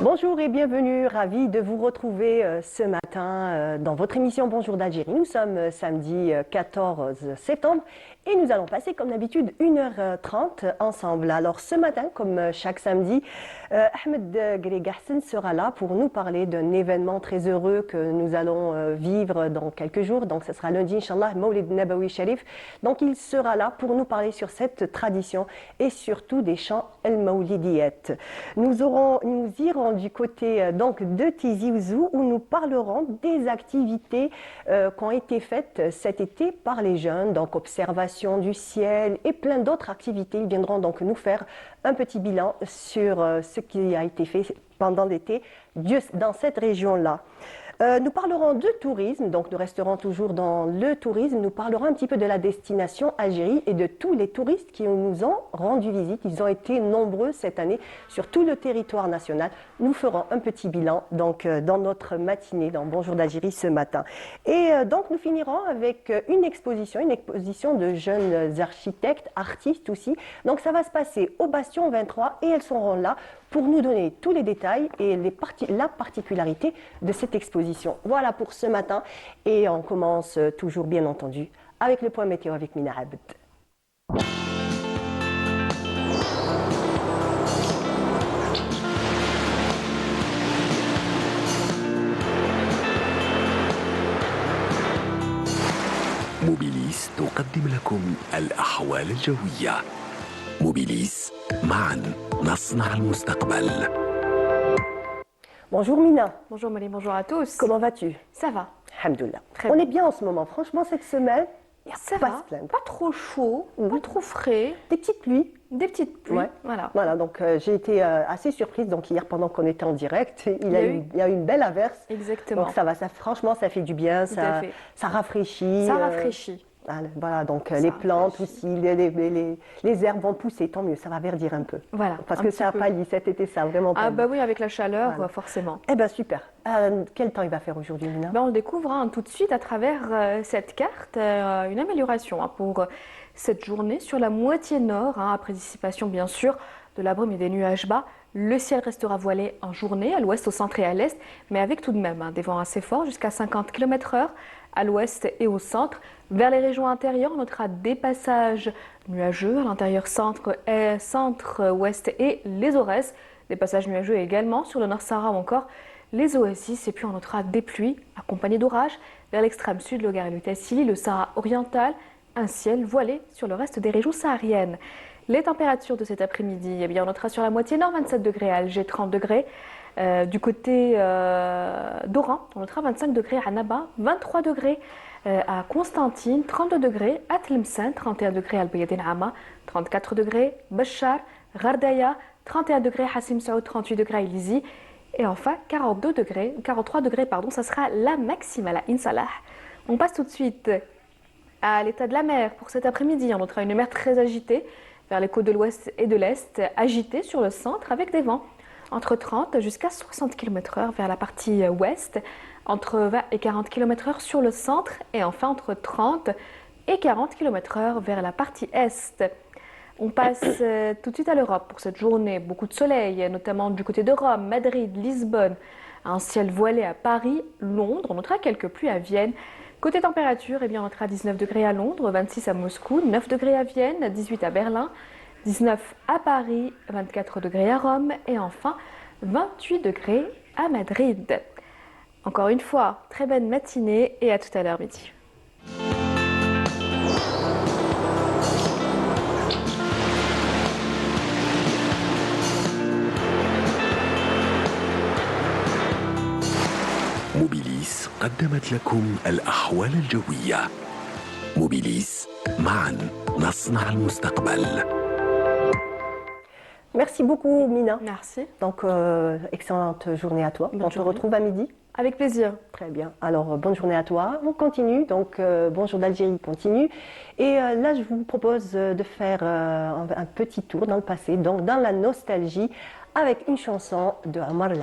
Bonjour et bienvenue, ravi de vous retrouver ce matin dans votre émission Bonjour d'Algérie. Nous sommes samedi 14 septembre et nous allons passer comme d'habitude 1h30 ensemble. Alors ce matin, comme chaque samedi, Ahmed Gregassen sera là pour nous parler d'un événement très heureux que nous allons vivre dans quelques jours. Donc ce sera lundi, Inch'Allah, Mawlid Nabawi Sharif. Donc il sera là pour nous parler sur cette tradition et surtout des chants El Mawlidiyet. Nous irons du côté donc de Tizi Ouzou où nous parlerons des activités qui ont été faites cet été par les jeunes, donc observation du ciel et plein d'autres activités. Ils viendront donc nous faire un petit bilan sur ce qui a été fait pendant l'été dans cette région-là. Nous parlerons de tourisme, donc nous resterons toujours dans le tourisme. Nous parlerons un petit peu de la destination Algérie et de tous les touristes qui nous ont rendu visite. Ils ont été nombreux cette année sur tout le territoire national. Nous ferons un petit bilan donc, dans notre matinée dans Bonjour d'Algérie ce matin. Et donc nous finirons avec une exposition de jeunes architectes, artistes aussi. Donc ça va se passer au Bastion 23 et elles seront là pour nous donner tous les détails et la particularité de cette exposition. Voilà pour ce matin et on commence toujours bien entendu avec le point météo avec Mina Abd. موبيليس تقدم لكم الأحوال الجوية. موبيليس معا نصنع المستقبل. Bonjour Mina. Bonjour Molly, bonjour à tous. Comment vas-tu? Ça va. Alhamdoulilah. Très On bien. est bien en ce moment. Franchement, cette semaine, Ça pas va. se plaindre. Pas trop chaud, pas trop frais. Des petites pluies. Des petites pluies. Ouais. Voilà. Voilà, donc j'ai été assez surprise. Donc hier, pendant qu'on était en direct, il y a eu une belle averse. Exactement. Donc ça va, franchement, ça fait du bien, Tout à fait. ça rafraîchit. Ça rafraîchit. Voilà, donc Ça les plantes rafraîchit. aussi, les herbes vont pousser, tant mieux, ça va verdir un peu. Voilà. Parce un que petit ça a peu. pâli cet été, ça a vraiment pâli. Ah bah oui, avec la chaleur, Voilà. forcément. Eh bien super. Quel temps il va faire aujourd'hui, Mina? Ben, on le découvre tout de suite à travers cette carte, une amélioration pour cette journée sur la moitié nord, après dissipation bien sûr de la brume et des nuages bas. Le ciel restera voilé en journée, à l'ouest, au centre et à l'est, mais avec tout de même des vents assez forts, jusqu'à 50 km/h à l'ouest et au centre. Vers les régions intérieures, on notera des passages nuageux à l'intérieur centre, ouest et les Aurès. Des passages nuageux également sur le nord Sahara ou encore les oasis. Et puis on notera des pluies accompagnées d'orages vers l'extrême sud, le Gard et le Tassili, le Sahara oriental, un ciel voilé sur le reste des régions sahariennes. Les températures de cet après-midi, eh bien, on notera sur la moitié nord 27 degrés à Alger, 30 degrés. Du côté d'Oran, on notera 25 degrés à Annaba, 23 degrés à Constantine, 32 degrés à Tlemcen, 31 degrés à Al-Bayadin Hama, 34 degrés Bachar, Gardaya, 31 degrés Hassim Saoud, 38 degrés à Ilizi. Et enfin 43 degrés, ça sera la maximale à Insalah. On passe tout de suite à l'état de la mer pour cet après-midi. On notera une mer très agitée vers les côtes de l'ouest et de l'est, agitée sur le centre avec des vents entre 30 jusqu'à 60 km/h vers la partie ouest, entre 20 et 40 km/h sur le centre et enfin entre 30 et 40 km/h vers la partie est. On passe tout de suite à l'Europe pour cette journée. Beaucoup de soleil, notamment du côté de Rome, Madrid, Lisbonne. Un ciel voilé à Paris, Londres. On notera quelques pluies à Vienne. Côté température, eh bien, on notera 19 degrés à Londres, 26 à Moscou, 9 degrés à Vienne, 18 à Berlin, 19 à Paris, 24 degrés à Rome et enfin 28 degrés à Madrid. Encore une fois, très bonne matinée et à tout à l'heure midi. موبيليس قدمت لكم الأحوال الجوية. موبيليس معا نصنع المستقبل. Merci beaucoup, Mina. Merci. Donc, excellente journée à toi. Bonne On se journée. retrouve à midi. Avec plaisir. Très bien. Alors, bonne journée à toi. On continue. Donc, Bonjour d'Algérie continue. Et là, je vous propose de faire un petit tour dans le passé, donc dans la nostalgie, avec une chanson de Omar El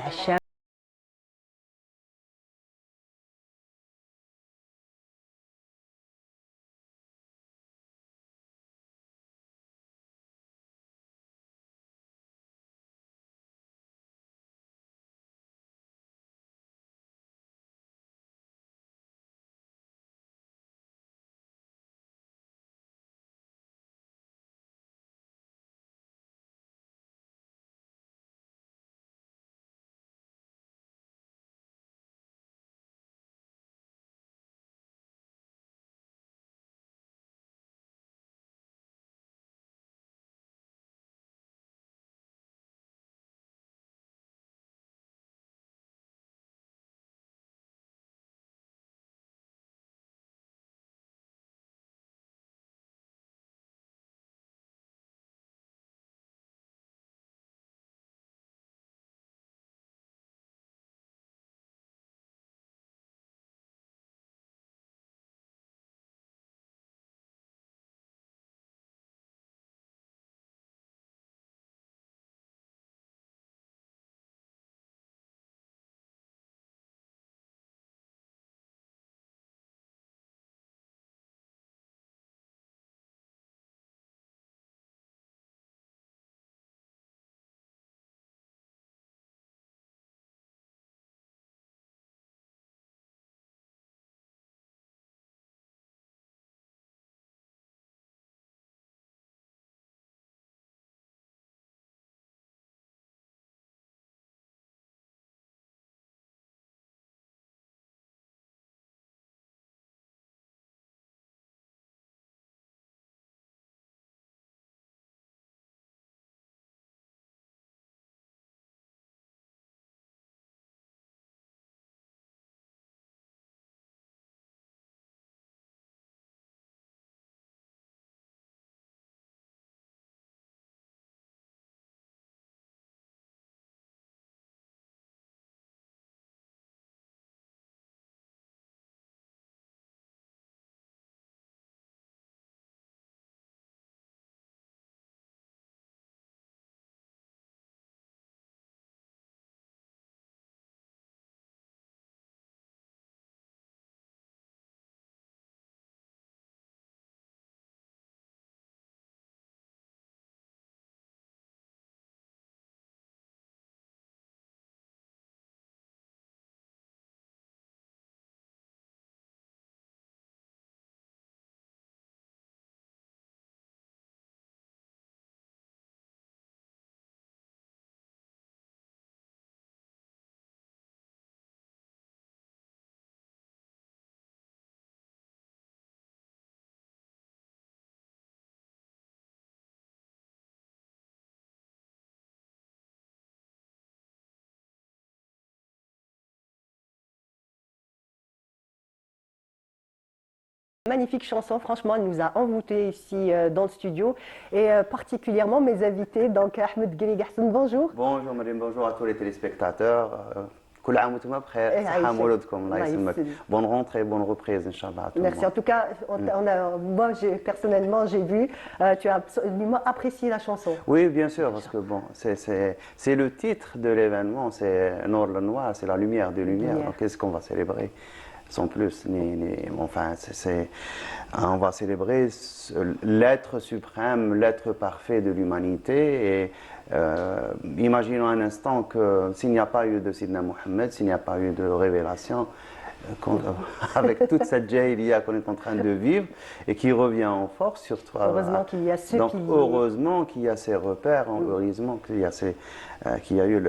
Magnifique chanson, franchement, elle nous a envoûtés ici dans le studio et particulièrement mes invités. Donc, Ahmed Guélig Hassan, bonjour. Bonjour Marine, bonjour à tous les téléspectateurs. كل عام وانتم بخير صحة مولودكم الله يسلمك. Bonne rentrée, bonne reprise Inch'Allah. Merci. En tout cas, moi personnellement j'ai vu, tu as absolument apprécié la chanson. Oui, bien sûr, parce que bon, c'est le titre de l'événement, c'est Nour le Noir, c'est la lumière des lumières. Donc qu'est-ce qu'on va célébrer sans plus, enfin, on va célébrer l'être suprême, l'être parfait de l'humanité. Et imaginons un instant que s'il n'y a pas eu de Sidna Mohammed, s'il n'y a pas eu de révélation, avec toute cette jahiliya qu'on est en train de vivre et qui revient en force, surtout. Heureusement qu'il y a ceux donc, qui... heureusement qu'il y a ces repères, heureusement qu'il y a eu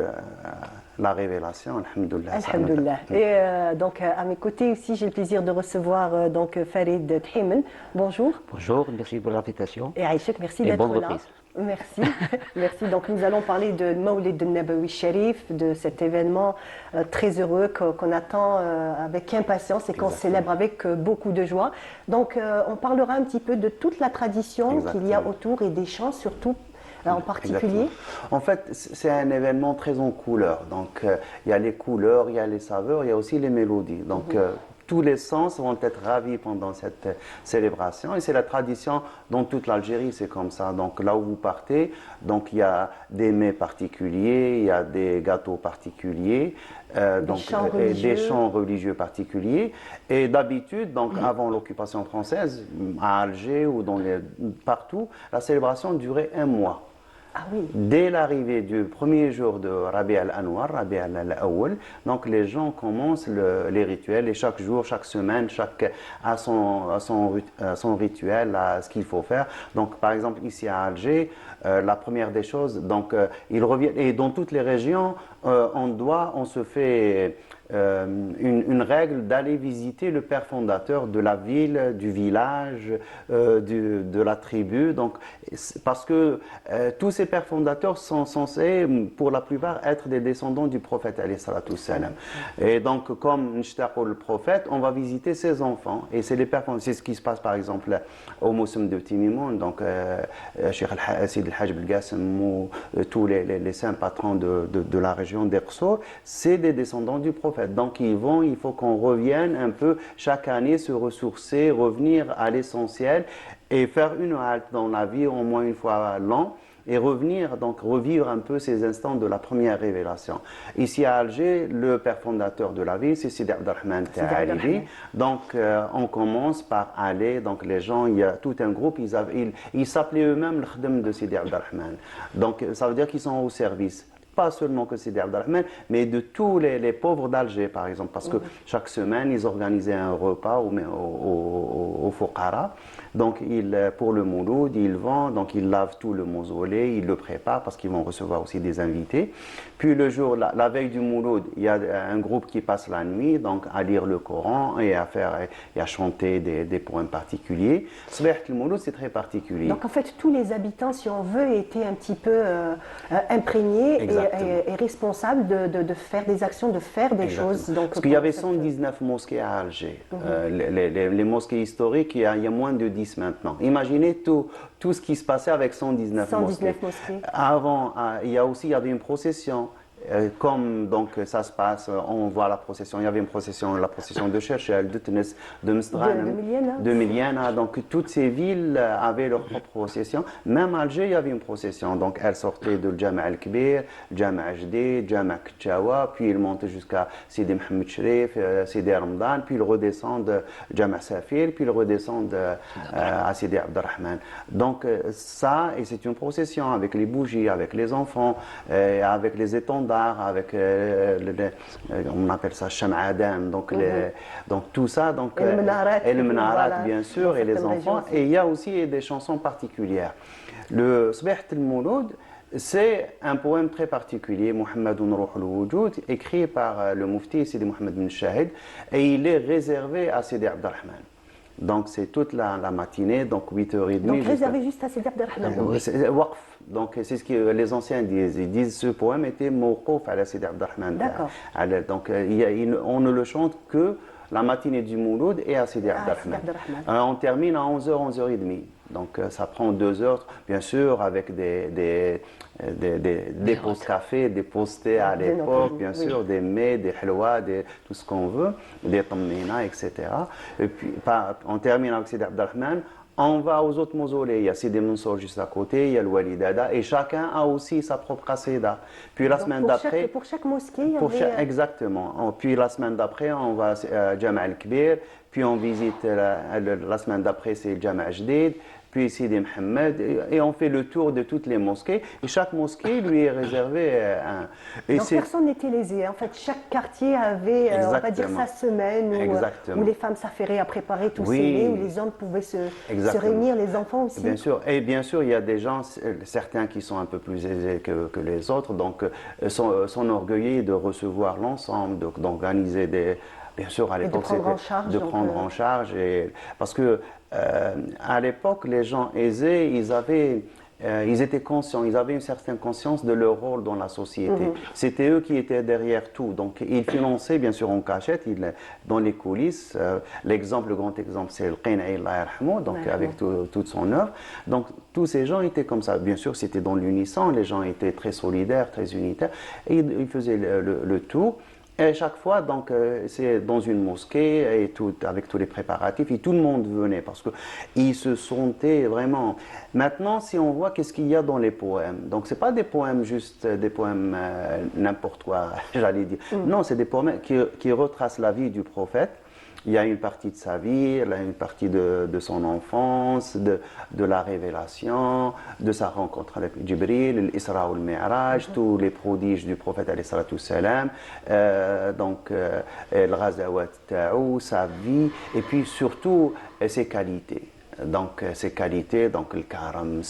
la révélation, alhamdoulilah. Alhamdoulilah. Et donc à mes côtés aussi, j'ai le plaisir de recevoir donc Farid Thémen. Bonjour. Bonjour, merci pour l'invitation. Et Aïchek, merci Et d'être bonne là. reprise. Merci, merci. Donc nous allons parler de Mawlid Nabawi Sharif, de cet événement très heureux qu'on attend avec impatience et qu'on célèbre avec beaucoup de joie. Donc on parlera un petit peu de toute la tradition qu'il y a autour et des chants surtout en particulier. Exactement. En fait, c'est un événement très en couleurs. Donc il y a les couleurs, il y a les saveurs, il y a aussi les mélodies. Donc tous les sens vont être ravis pendant cette célébration et c'est la tradition dans toute l'Algérie, c'est comme ça. Donc là où vous partez, donc il y a des mets particuliers, il y a des gâteaux particuliers, des chants religieux particuliers. Et d'habitude, donc avant l'occupation française, à Alger ou partout, la célébration durait un mois. Ah oui. Dès l'arrivée du premier jour de Rabi al-Anwar, Rabi al-Awwal, donc les gens commencent les rituels et chaque jour, chaque semaine, chaque a son rituel, à ce qu'il faut faire. Donc par exemple ici à Alger, la première des choses, donc ils reviennent et dans toutes les régions, on se fait une règle d'aller visiter le père fondateur de la ville, du village, de la tribu. Donc, parce que tous ces pères fondateurs sont censés, pour la plupart, être des descendants du prophète alayhi salatu wassalam. Et donc, comme Nishtaqo le prophète, on va visiter ses enfants. Et c'est les pères fondateurs. C'est ce qui se passe, par exemple, au Moussem de Timimoun, donc Cheikh Sid el-Hajj Belgassem ou tous les saints patrons de la région d'Ersour, c'est des descendants du prophète. Donc il faut qu'on revienne un peu chaque année, se ressourcer, revenir à l'essentiel et faire une halte dans la vie au moins une fois l'an et revenir, donc revivre un peu ces instants de la première révélation. Ici à Alger, le père fondateur de la ville, c'est Sidi Abdelrahman Ta'alibi. Donc on commence par aller, donc les gens, il y a tout un groupe, ils s'appelaient eux-mêmes le Khdem de Sidi Abdelrahman. Donc ça veut dire qu'ils sont au service. Pas seulement que Sidi Abdelrahman, mais de tous les pauvres d'Alger, par exemple, parce que chaque semaine, ils organisaient un repas au Fouqara. Donc, pour le Mouloud, ils vont, donc ils lavent tout le mausolée, ils le préparent parce qu'ils vont recevoir aussi des invités. Puis le jour, la veille du Mouloud, il y a un groupe qui passe la nuit, donc à lire le Coran et à chanter des poèmes particuliers. Sbeh le Mouloud, c'est très particulier. Donc en fait, tous les habitants, si on veut, étaient un petit peu imprégnés et responsables de faire des actions, de faire des choses. Donc, parce qu'il y avait 119 mosquées à Alger. Les mosquées historiques, il y a moins de 10 maintenant. Imaginez tout ce qui se passait avec 119 mosquées. Avant, il y avait une procession. Comme donc ça se passe, on voit la procession. Il y avait la procession de Cherchel, de Tunis, de Mstran, de Miliana. Donc toutes ces villes avaient leur propre procession. Même à Alger, il y avait une procession. Donc elle sortait de Jama' al-Kbir, Jama' Jdid, Jama' Kchawa, puis ils montaient jusqu'à Sidi Mohamed Sherif, Sidi Ramadan, puis ils redescendent Jama' Safir, puis ils redescendent à Sidi Abdelrahman. Donc ça, et c'est une procession avec les bougies, avec les enfants, avec les étendards, avec on appelle ça Sham'adan, donc tout ça, donc et le Menarat bien sûr, et les enfants, et il y a aussi des chansons particulières. Le Sbeh al-Mouloud, c'est un poème très particulier, Muhammadoun Ruhul Wujud, écrit par le Mufti Sidi Mohamed bin Shahid, et il est réservé à Sidi Abdelrahman. Donc c'est toute la matinée, donc 8h30. Donc réservé juste à Sidi Abdelrahman. C'est waqf. Donc c'est ce que les anciens disent. Ils disent ce poème était mawqouf à Sidi Abdelrahman. D'accord. Donc on ne le chante que la matinée du Mouloud et à Sidi Ah, Abdelrahman. Sidi Abdelrahman. On termine à 11h, 11h30. Donc ça prend 2 heures, bien sûr, avec des pauses café, des pauses thé à Bien l'époque, entendu, bien oui. sûr, des mets, des halwa, tout ce qu'on veut, des tammina, etc. Et puis on termine avec Sidi Abdelrahman. On va aux autres mausolées. Il y a Sidi Mansour juste à côté, il y a le Walidada, et chacun a aussi sa propre qasida. Puis la Donc, semaine pour d'après. pour chaque mosquée, il y avait... Exactement. Puis la semaine d'après, on va à Jama' al-Kbir, puis on visite la semaine d'après, c'est le Jama' Jdid, puis Sidi Mohammed, et on fait le tour de toutes les mosquées. Et chaque mosquée lui est réservée un. Et Donc personne n'était lésé. En fait, chaque quartier avait, on va dire, Exactement. sa semaine Exactement. où les femmes s'affairaient à préparer tous Oui. ces mets, où les hommes pouvaient se Exactement. réunir, les enfants aussi. Bien sûr, et bien sûr, il y a des gens, certains qui sont un peu plus aisés que les autres, donc s'enorgueillir de recevoir l'ensemble, d'organiser des. Bien sûr, à de l'époque, prendre en charge, de donc, prendre en charge, parce que à l'époque, les gens aisés, ils étaient conscients, ils avaient une certaine conscience de leur rôle dans la société. C'était eux qui étaient derrière tout. Donc, ils finançaient, bien sûr, en cachette, dans les coulisses. Le grand exemple, c'est le Qin'i, Allah yarhamou, donc avec toute son œuvre. Donc, tous ces gens étaient comme ça. Bien sûr, c'était dans l'unisson, les gens étaient très solidaires, très unitaires, et ils faisaient le tour. Et chaque fois, donc, c'est dans une mosquée et avec tous les préparatifs, et tout le monde venait parce qu'ils se sentaient vraiment. Maintenant, si on voit qu'est-ce qu'il y a dans les poèmes, donc c'est pas des poèmes juste des poèmes n'importe quoi, j'allais dire. Non, c'est des poèmes qui retracent la vie du prophète. Il y a une partie de sa vie, il y a une partie de son enfance, de la révélation, de sa rencontre avec Jibril, l'Isra ou le Mi'raj, tous les prodiges du prophète alayhi salatu salam, donc le Ghazawat ta'ou, sa vie, et puis surtout ses qualités. Donc ces qualités, donc le karam,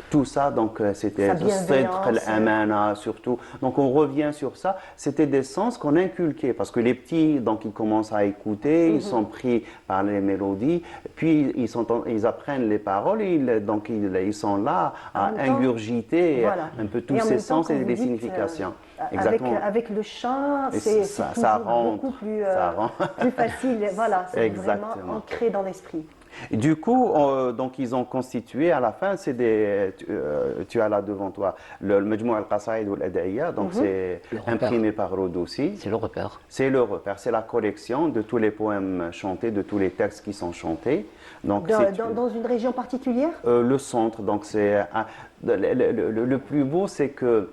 tout ça, donc c'était le sidq, l'amana surtout. Donc on revient sur ça. C'était des sens qu'on inculquait parce que les petits, donc ils commencent à écouter, ils sont pris par les mélodies, puis ils apprennent les paroles, donc ils sont là à ingurgiter un peu tous ces sens et les significations. Avec le chant, c'est beaucoup plus facile. Voilà, c'est vraiment ancré dans l'esprit. Et du coup, donc ils ont constitué à la fin, tu as là devant toi le Majmou' al-Qasaïd ou al-Adaiya, donc c'est imprimé par Rodoussi. C'est le repère. C'est le repère, c'est la collection de tous les poèmes chantés, de tous les textes qui sont chantés. Donc, dans une région particulière? Le centre, donc c'est le plus beau, c'est que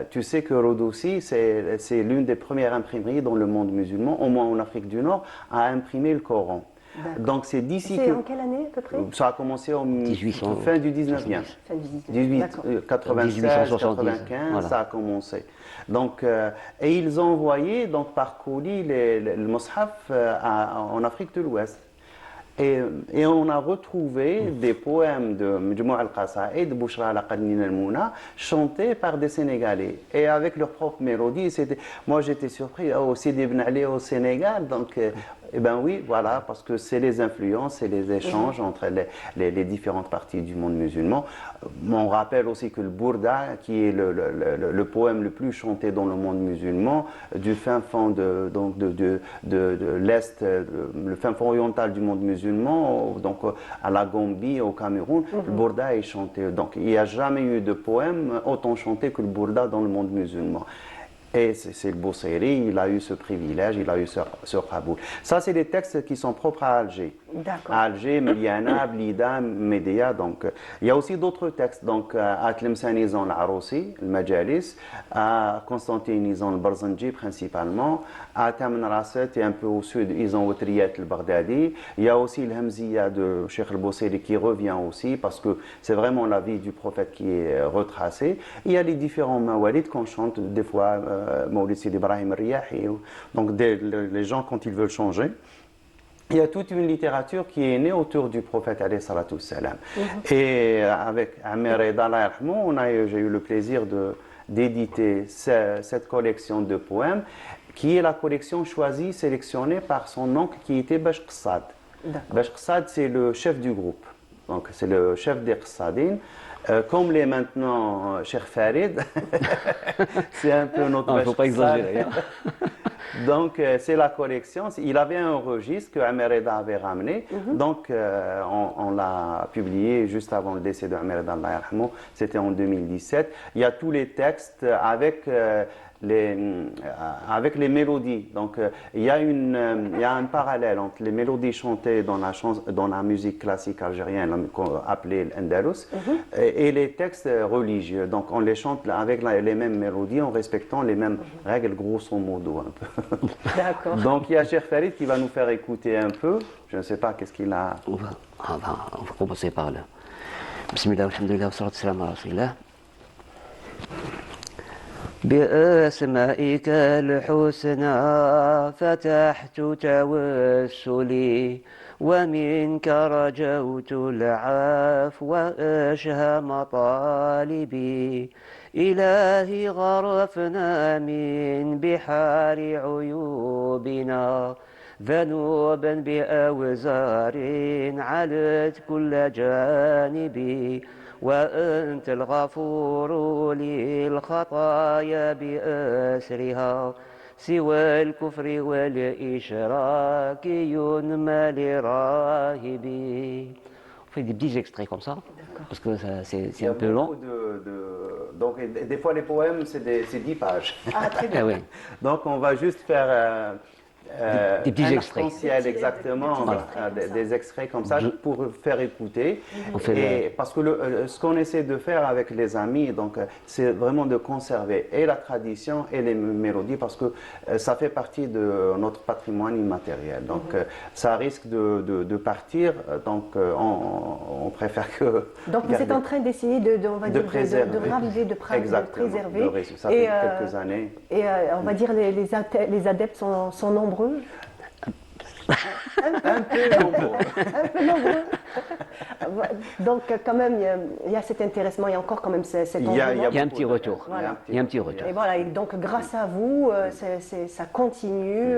tu sais que Rodoussi, c'est l'une des premières imprimeries dans le monde musulman, au moins en Afrique du Nord, à imprimer le Coran. Donc c'est d'ici que... C'est en quelle année à peu près? Ça a commencé en fin du 19e. Fin du 19e. 96, 95, voilà. Ça a commencé. Donc, et ils ont envoyé donc, par colis le Mus'haf en Afrique de l'Ouest. Et on a retrouvé des poèmes de Majmou' al-Qasaïd, de Bouchra al-Qadnin al-Mouna, chantés par des Sénégalais. Et avec leur propre mélodie, moi j'étais surpris, Sidi Ben Ali au Sénégal, donc... Eh bien oui, voilà, parce que c'est les influences et les échanges entre les différentes parties du monde musulman. On rappelle aussi que le Bourda, qui est le poème le plus chanté dans le monde musulman, du fin fond de l'Est, le fin fond oriental du monde musulman, donc à la Gambie, au Cameroun, le Bourda est chanté. Donc il n'y a jamais eu de poème autant chanté que le Bourda dans le monde musulman. Et c'est le Boussairi, il a eu ce privilège, il a eu ce Qaboul. Ça, c'est des textes qui sont propres à Alger. D'accord. À Alger, Meliana, Blida, Médéa. Donc, il y a aussi d'autres textes. Donc, à Tlemcen, ils ont l'Aroussi, le Majalis. À Constantine, ils ont le Barzanji principalement. À Taman Rasset et un peu au sud, ils ont Outriyat, le Baghdadi. Il y a aussi le Hamziya de Cheikh el-Boussairi qui revient aussi parce que c'est vraiment la vie du prophète qui est retracée. Il y a les différents mawalids qu'on chante des fois. Maulid Sidi Ibrahim Riyahi, donc les gens quand ils veulent changer. Il y a toute une littérature qui est née autour du prophète alayhi salatu salam. Et avec Amir Reda, j'ai eu le plaisir d'éditer cette collection de poèmes qui est la collection choisie, sélectionnée par son oncle qui était Bash Qssad. Bash Qssad, c'est le chef du groupe, donc c'est le chef des Qssadines. Comme l'est maintenant Cheikh Farid, c'est un peu notre... Il ne faut pas exagérer. Donc, c'est la collection. Il avait un registre que Amer Reda avait ramené. Donc, on l'a publié juste avant le décès de Amer Reda, Allah yarhamou. C'était en 2017. Il y a tous les textes avec les mélodies. Donc, il y a un parallèle entre les mélodies chantées dans la musique classique algérienne, appelée l'Andalus, et les textes religieux. Donc, on les chante avec les mêmes mélodies, en respectant les mêmes règles, grosso modo, un peu. D'accord. Donc, il y a Cheikh Farid qui va nous faire écouter un peu. Je ne sais pas qu'est-ce qu'il a. On va commencer par là. Bismillah, alhamdulillah, wa salatu salam ala rasulillah. بأسمائك الحسنى فتحت توسلي ومنك رجوت العفو وأشهى مطالبي إلهي غرفنا من بحار عيوبنا ذنوبا بأوزار علت كل جانبي وأنت الغفور للخطايا بأسرها سوى الكفر والإشراك ينمى لراهبي. On fait des petits extraits comme ça, parce que c'est un peu long. Donc, des fois, les poèmes, c'est 10 pages. Ah, très bien. Ah oui. Donc, on va juste faire des petits un extraits. arc-en-ciel, exactement, des extraits comme ça pour faire écouter. Parce que ce qu'on essaie de faire avec les amis, donc, c'est vraiment de conserver et la tradition et les mélodies, parce que ça fait partie de notre patrimoine immatériel. Donc, ça risque de partir, donc on préfère que... Donc, vous êtes en train d'essayer de préserver. de raviver, de préserver. Ça fait quelques années. Et on va dire les adeptes sont nombreux. Un peu nombreux. Un peu nombreux. Donc, quand même, il y a cet intéressement, il y a encore quand même cet engouement. Il y a un petit retour. Voilà. Il y a un petit retour. Et voilà, et donc grâce à vous, ça continue.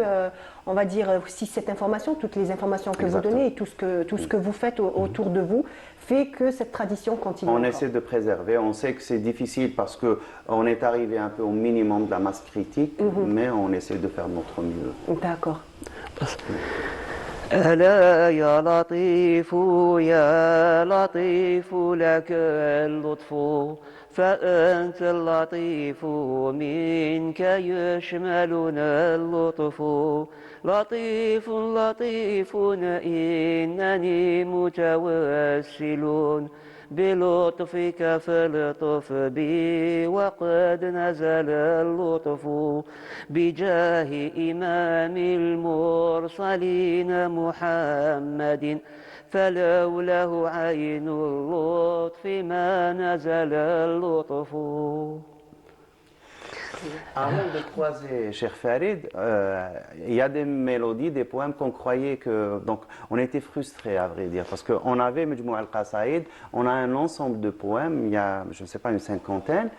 On va dire, si cette information, toutes les informations que vous donnez et tout ce que vous faites autour de vous, fait que cette tradition continue. On essaie de préserver. On sait que c'est difficile parce qu'on est arrivé un peu au minimum de la masse critique, mais on essaie de faire notre mieux. D'accord. ألا يا لطيف يا لطيف لك اللطف فأنت اللطيف منك يشملنا اللطف لطيف لطيف إنني متوسل بلطفك فالطف بي وقد نزل اللطف بجاه إمام المرسلين محمد فلوله عين اللطف ما نزل اللطف. Avant de croiser Cheikh Farid, il y a des mélodies, des poèmes qu'on croyait que... Donc, on était frustrés, à vrai dire, parce qu'on avait Majmou al-Qasaïd, on a un ensemble de poèmes, il y a, je ne sais pas, une cinquantaine,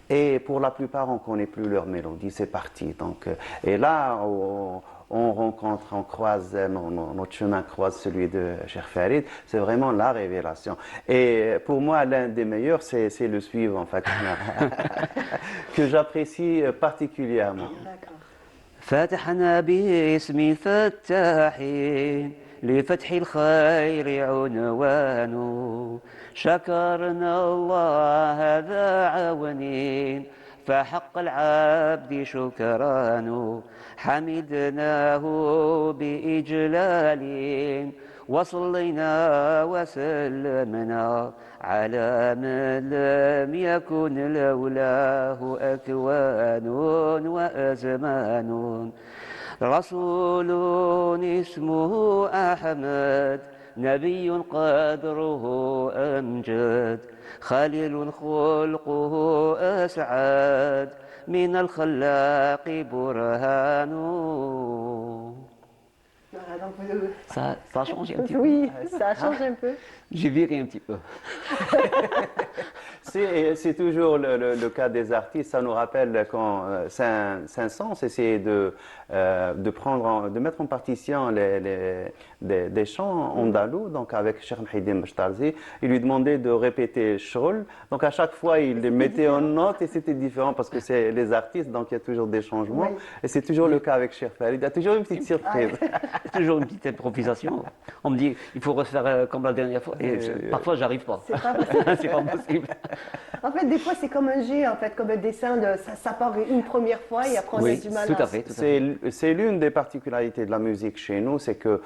et pour la plupart, on ne connaît plus leurs mélodies, c'est parti. Donc, et là, on rencontre, on croise, notre chemin croise celui de Cheikh Farid, c'est vraiment la révélation. Et pour moi, l'un des meilleurs, c'est le suivant, en fait, que j'apprécie particulièrement. فتحنا باسم الفتاح لفتح الخير عنوان شكرنا الله ذا عون فحق العبد شكران حمدناه بإجلال وصلينا وسلمنا على من لم يكن لولاه أكوان وأزمان رسول اسمه أحمد نبي قدره أمجد خليل خلقه أسعد من الخلاق برهان. Ça a changé un petit peu. Oui, ça a changé un peu. J'ai viré un petit peu. C'est toujours le cas des artistes. Ça nous rappelle quand Saint-Saëns essayait de mettre en partition des chants andalous, donc avec Cheikh Mouhidine Bachtarzi. Il lui demandait de répéter Shroul. Donc à chaque fois, il les mettait en note et c'était différent parce que c'est les artistes, donc il y a toujours des changements. Oui. Et c'est toujours le cas avec Cheikh Farid. Il y a toujours une petite surprise. C'est toujours une petite improvisation. On me dit, il faut refaire comme la dernière fois. Et parfois, j'arrive pas. C'est pas possible. C'est pas possible. En fait, des fois, c'est comme un jet, en fait, comme un dessin. Ça part une première fois et après, on a Oui, du mal tout à fait. C'est l'une des particularités de la musique chez nous, c'est que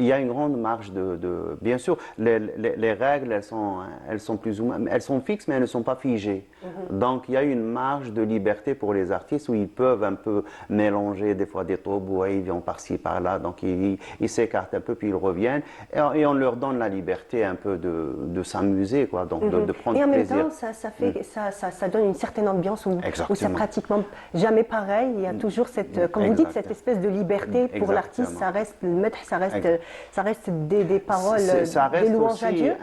il y a une grande marge bien sûr, les règles, elles sont plus ou moins, elles sont fixes, mais elles ne sont pas figées. Donc, il y a une marge de liberté pour les artistes où ils peuvent un peu mélanger des fois des taubes, ils vont par-ci, par-là. Donc, ils s'écartent un peu, puis ils reviennent. Et on leur donne la liberté un peu de s'amuser, quoi, donc de prendre Et en même plaisir. temps, ça donne une certaine ambiance où c'est Exactement. pratiquement jamais pareil. Il y a toujours cette, comme vous dites, cette espèce de liberté pour l'artiste. Ça reste le maître, ça reste des paroles, Ça reste des louanges à aussi Dieu.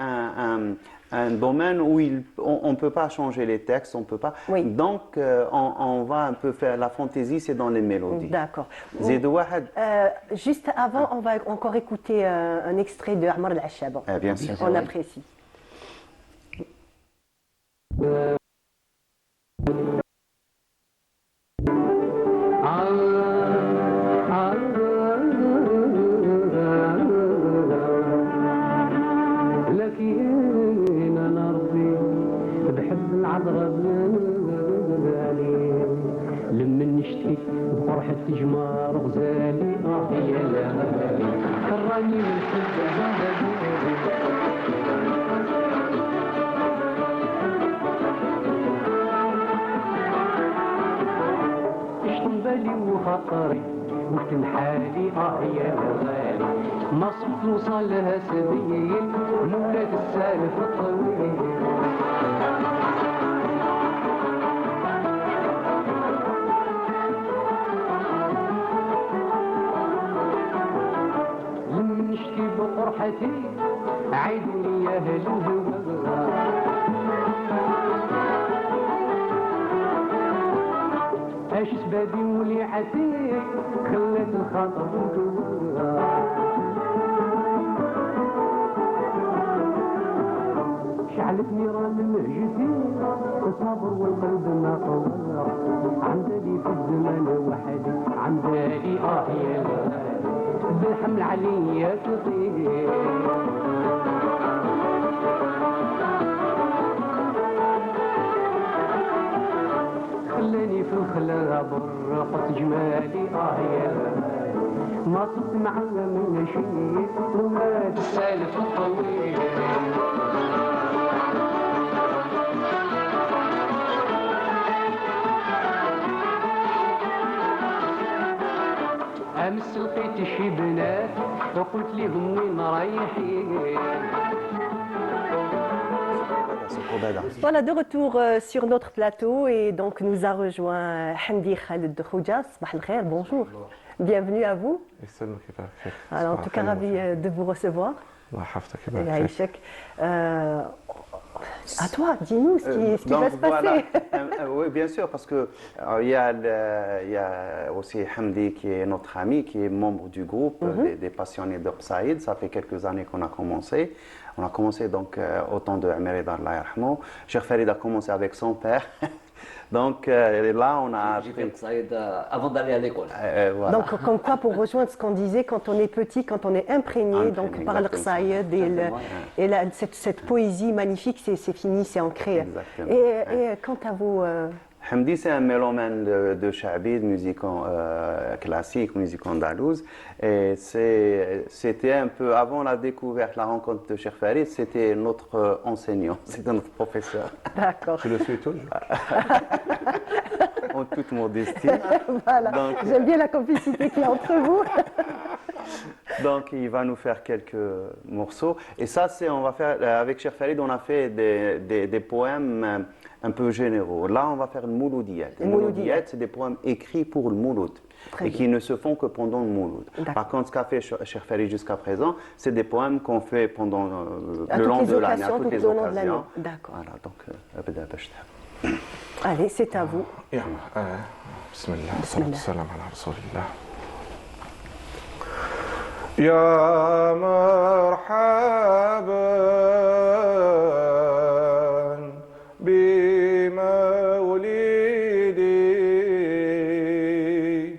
un domaine où on ne peut pas changer les textes, on peut pas. Oui. Donc, on va un peu faire la fantaisie, c'est dans les mélodies. D'accord. زيد واحد. Juste avant, on va encore écouter un extrait de Amar al-Ashab. Bien sûr. On apprécie. لكن انا ربي بحب العذرة بلالي لما نشتكي بفرحة جمار غزالي يا لالي كراني من اشطن بالي وخاطري وكن حالي يا غالي ما صرت نوصل لها سبيل لولاد السالف الطويل لما نشكي بقرحتي عيدوا لي يا اهل الهوى اش سبابي وليعتي خلت الخاطر شعلت نيران مهجتي الصبر والقلب ما طول عندي في الزمان وحدي عندي يا ليالي بالحمل عليا تطير خلاني في الخلا برقت جمالي يا ما صرت معنا من شيء ولاد السالف الطويل امس لقيت شي بنات وقلت لهم وين رايحين Voilà, de retour sur notre plateau et donc nous a rejoint Hamdi Khaled Khouja. Sabah al-khair, bonjour. Bienvenue à vous. Alors, en tout cas, ravi de vous recevoir. Aïchek. À toi, dis-nous ce qui va se passer. Oui, bien sûr, parce que il y a aussi Hamdi qui est notre ami, qui est membre du groupe des passionnés d'Obsaïd. Ça fait quelques années qu'on a commencé. On a commencé donc au temps de Amérid Allah Yarhamou. Cheikh Farid a commencé avec son père. Donc là, on a J'ai fait ça avant d'aller à l'école. voilà. Donc, comme quoi, pour rejoindre ce qu'on disait, quand on est petit, quand on est imprégné donc, par le Qsaïd et cette poésie magnifique, c'est fini, c'est ancré. Exactement. Et quant à vous, Hamdi, c'est un mélomane de Chabi, de musique classique, musique andalouse. Et c'était un peu, avant la découverte, la rencontre de Cheikh Farid, c'était notre enseignant, c'était notre professeur. d'accord. Je le suis toujours. En toute modestie. Voilà. Donc, J'aime bien la complicité qu'il y a entre vous. Donc, il va nous faire quelques morceaux. Et ça, on va faire, avec Cheikh Farid, on a fait des poèmes un peu généraux. Là, on va faire le mouloudiyat. Le Le mouloudiyat. mouloudiyat, c'est des poèmes écrits pour le mouloud Très et bien. qui ne se font que pendant le mouloud. D'accord. Par contre, ce qu'a fait Cheikh Farid jusqu'à présent, c'est des poèmes qu'on fait pendant À le toutes long les de l'année, à occasions, toutes les tout au long de l'année. occasions. D'accord. Voilà, donc, أبدأ بشتغل. Allez, c'est à vous. يا بسم الله والصلاة والسلام على رسول الله يا مرحبا بمولدي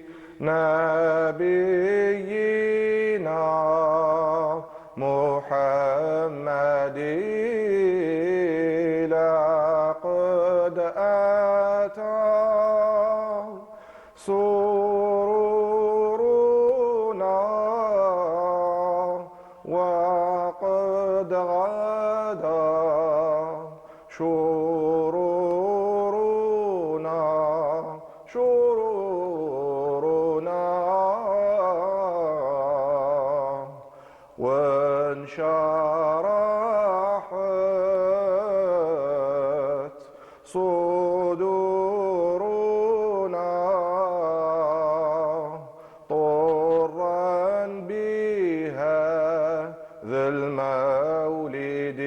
نبينا محمد لقد أتى سرورنا وقد غدا شرورنا شرورنا وانشرحت صدورنا طرا بهذا المولد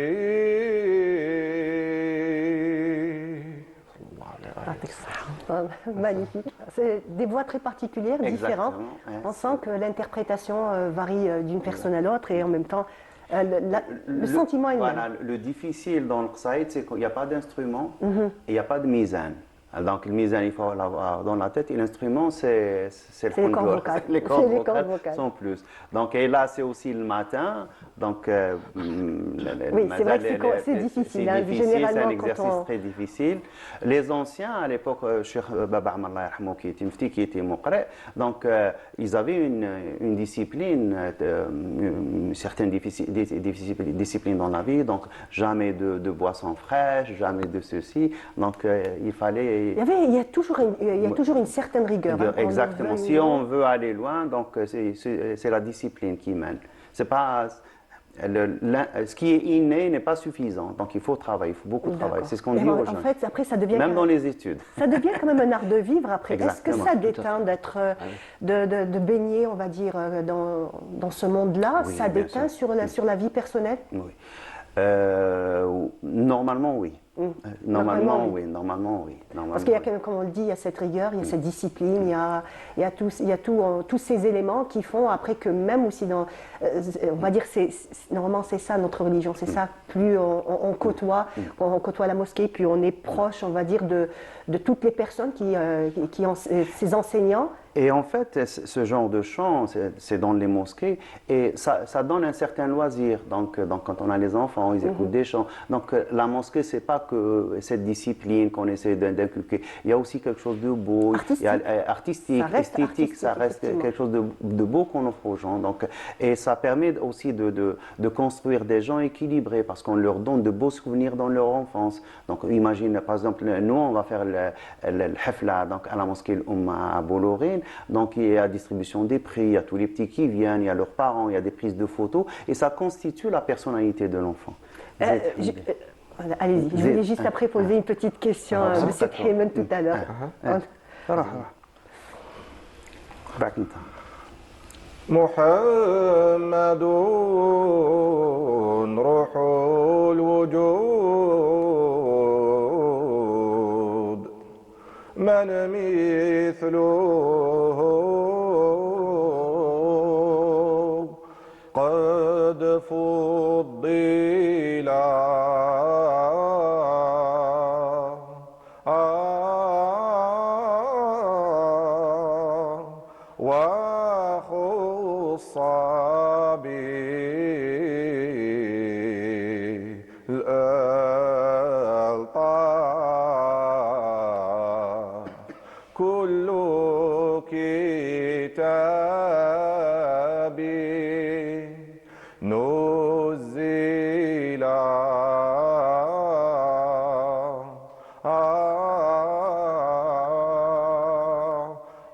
صلى الله عليه Magnifique. C'est des voix très particulières, différentes. Exactement, ouais. On sent que l'interprétation varie d'une personne à l'autre et en même temps, le sentiment est le Voilà, même. le difficile dans le qsaïd, c'est qu'il n'y a pas d'instrument Mhm. et il n'y a pas de mizan. Donc le mizan, il faut l'avoir dans la tête et l'instrument, c'est le C'est les cordes contrôle. vocales. Les cordes C'est les vocales cordes vocales. sont plus. Donc et là, c'est aussi le matin. Donc Oui, c'est vrai que c'est difficile, hein. C'est Généralement, un quand exercice on- très difficile. Les anciens, à l'époque, Cheikh Baba Ahmad Allah yarhamou, qui était mufti, qui était muqri, donc ils avaient une discipline, une certaine discipline dans la vie. Donc jamais de boissons fraîches, jamais de ceci. Donc il fallait Il y a toujours une certaine rigueur. Hein, qu'on exactement. le veuille Si ou non. on veut aller loin, donc c'est la discipline qui mène. C'est pas ce qui est inné n'est pas suffisant. Donc il faut travailler, il faut beaucoup travailler. D'accord. C'est ce qu'on Et dit aux en gens. fait, après, ça devient Même dans les études. Ça devient quand même un art de vivre après. Est-ce que Exactement, ça tout à déteint d'être, de baigner, on va dire, dans ce monde-là? Oui, Ça bien déteint sûr. sur la vie personnelle? Oui. Normalement, oui. Normalement, oui. Normalement, oui. Parce qu'il y a, Normalement, comme on le dit, il y a cette rigueur, il y a cette discipline, il y a tous ces éléments qui font après que même aussi dans, on va dire, normalement c'est ça notre religion, c'est ça, plus on côtoie la mosquée, plus on est proche, on va dire, de toutes les personnes qui ont ces enseignants. Et en fait, ce genre de chant, c'est dans les mosquées et ça donne un certain loisir. Donc quand on a les enfants, ils écoutent des chants. Donc la mosquée, c'est pas que cette discipline qu'on essaie d'inculquer. Il y a aussi quelque chose de beau, Artistique. il y a, artistique, Ça reste esthétique, artistique, ça reste effectivement. quelque chose de beau qu'on offre aux gens. Donc, et ça permet aussi de construire des gens équilibrés parce qu'on leur donne de beaux souvenirs dans leur enfance. Donc imagine, par exemple, nous, on va faire le hafla donc, à la mosquée Al-Umma à Bollorine. Donc il y a la distribution des prix, il y a tous les petits qui viennent, il y a leurs parents, il y a des prises de photos et ça constitue la personnalité de l'enfant. Allez-y, je voulais juste après poser une petite question à M. Heyman tout à l'heure. بعد انت. محمد روح الوجود من مثله قد فضل وخص بالألطاف كل كتاب نزل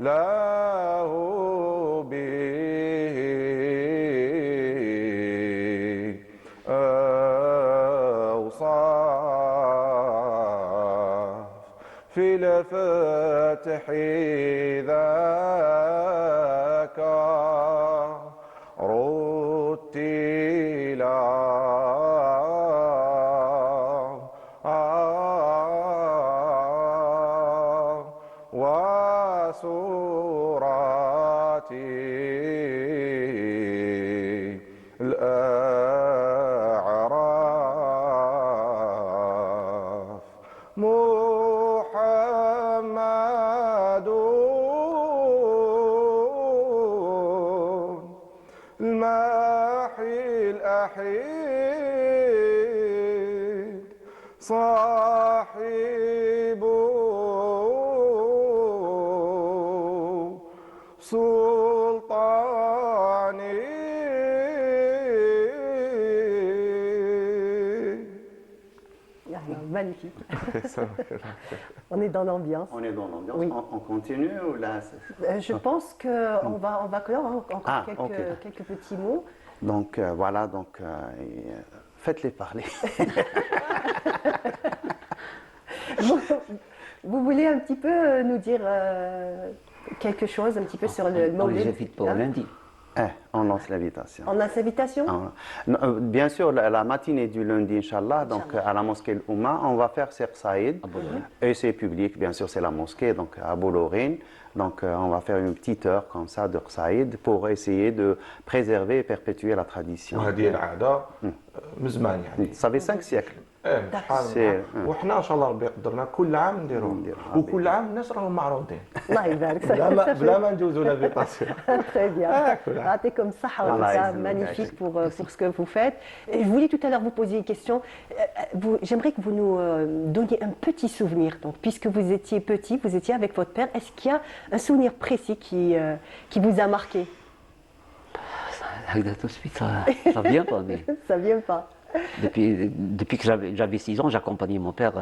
له به في الفتح ذاك رتلا وسوراتي الأعراف محمد الماحي الأحيد صاحب Magnifique. On est dans l'ambiance. On est dans l'ambiance. Oui. On continue ou là Je pense qu'on va clore encore ok. quelques petits mots. Donc voilà, donc faites-les parler. Vous voulez un petit peu nous dire quelque chose un petit peu sur le On les Mawlid, invite pour hein? lundi. On lance l'invitation. On a cette invitation? Bien sûr, la matinée du lundi, Inch'Allah, donc à la mosquée Oumma, on va faire Cheikh Saïd. Et c'est public, bien sûr, c'est la mosquée, donc à Boulorine. Donc on va faire une petite heure comme ça de Saïd pour essayer de préserver et perpétuer la tradition. وهذه العاده من زمان يعني Ça fait 5 siècles. بحال وحنا ان شاء الله ربي يقدرنا كل عام نديروه وكل عام الناس راهم معروضين الله يبارك. بلا ما ندوزوا لافيتاسيون. Très bien. Raté comme ça, en tout Allah cas, Ismaël. magnifique pour ce que vous faites. Et je voulais tout à l'heure vous poser une question. J'aimerais que vous nous donniez un petit souvenir. Donc, puisque vous étiez petit, vous étiez avec votre père, est-ce qu'il y a un souvenir précis qui vous a marqué? Tout de suite, ça vient pas. Mais Ça vient pas. depuis que j'avais 6 ans, j'accompagnais mon père.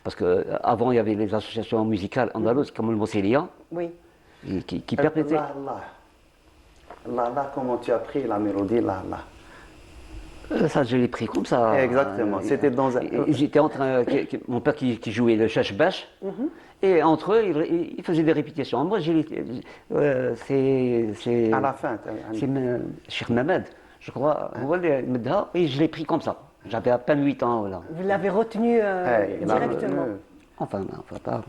Parce qu'avant, il y avait les associations musicales andalouses comme le Mousselia, Oui. qui permettaient. Là, comment tu as pris la mélodie, là. Ça, je l'ai pris comme ça. Exactement. C'était dans un. J'étais en train. Mon père qui jouait le chachbash. Et entre eux, ils faisaient des répétitions. Moi, c'est. À la fin. C'est Cheikh Mohamed, je crois. Et je l'ai pris comme ça. J'avais à peine 8 ans. Voilà. Vous l'avez retenu directement. Enfin pas.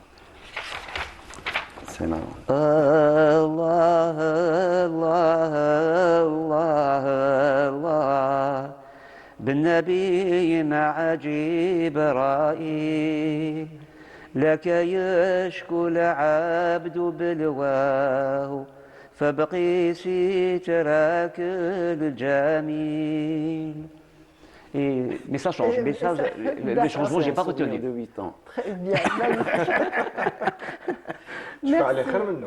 C'est marrant. Allah, Allah, Allah, Allah. بالنبي مع جبرائيل لك يشكو العبد بلواه فبقي سترك الجميل. Mais ça change, mais ça, le changement, je n'ai pas retenu. De 8 ans. Très bien. Magnifique. شفاء على خير منه.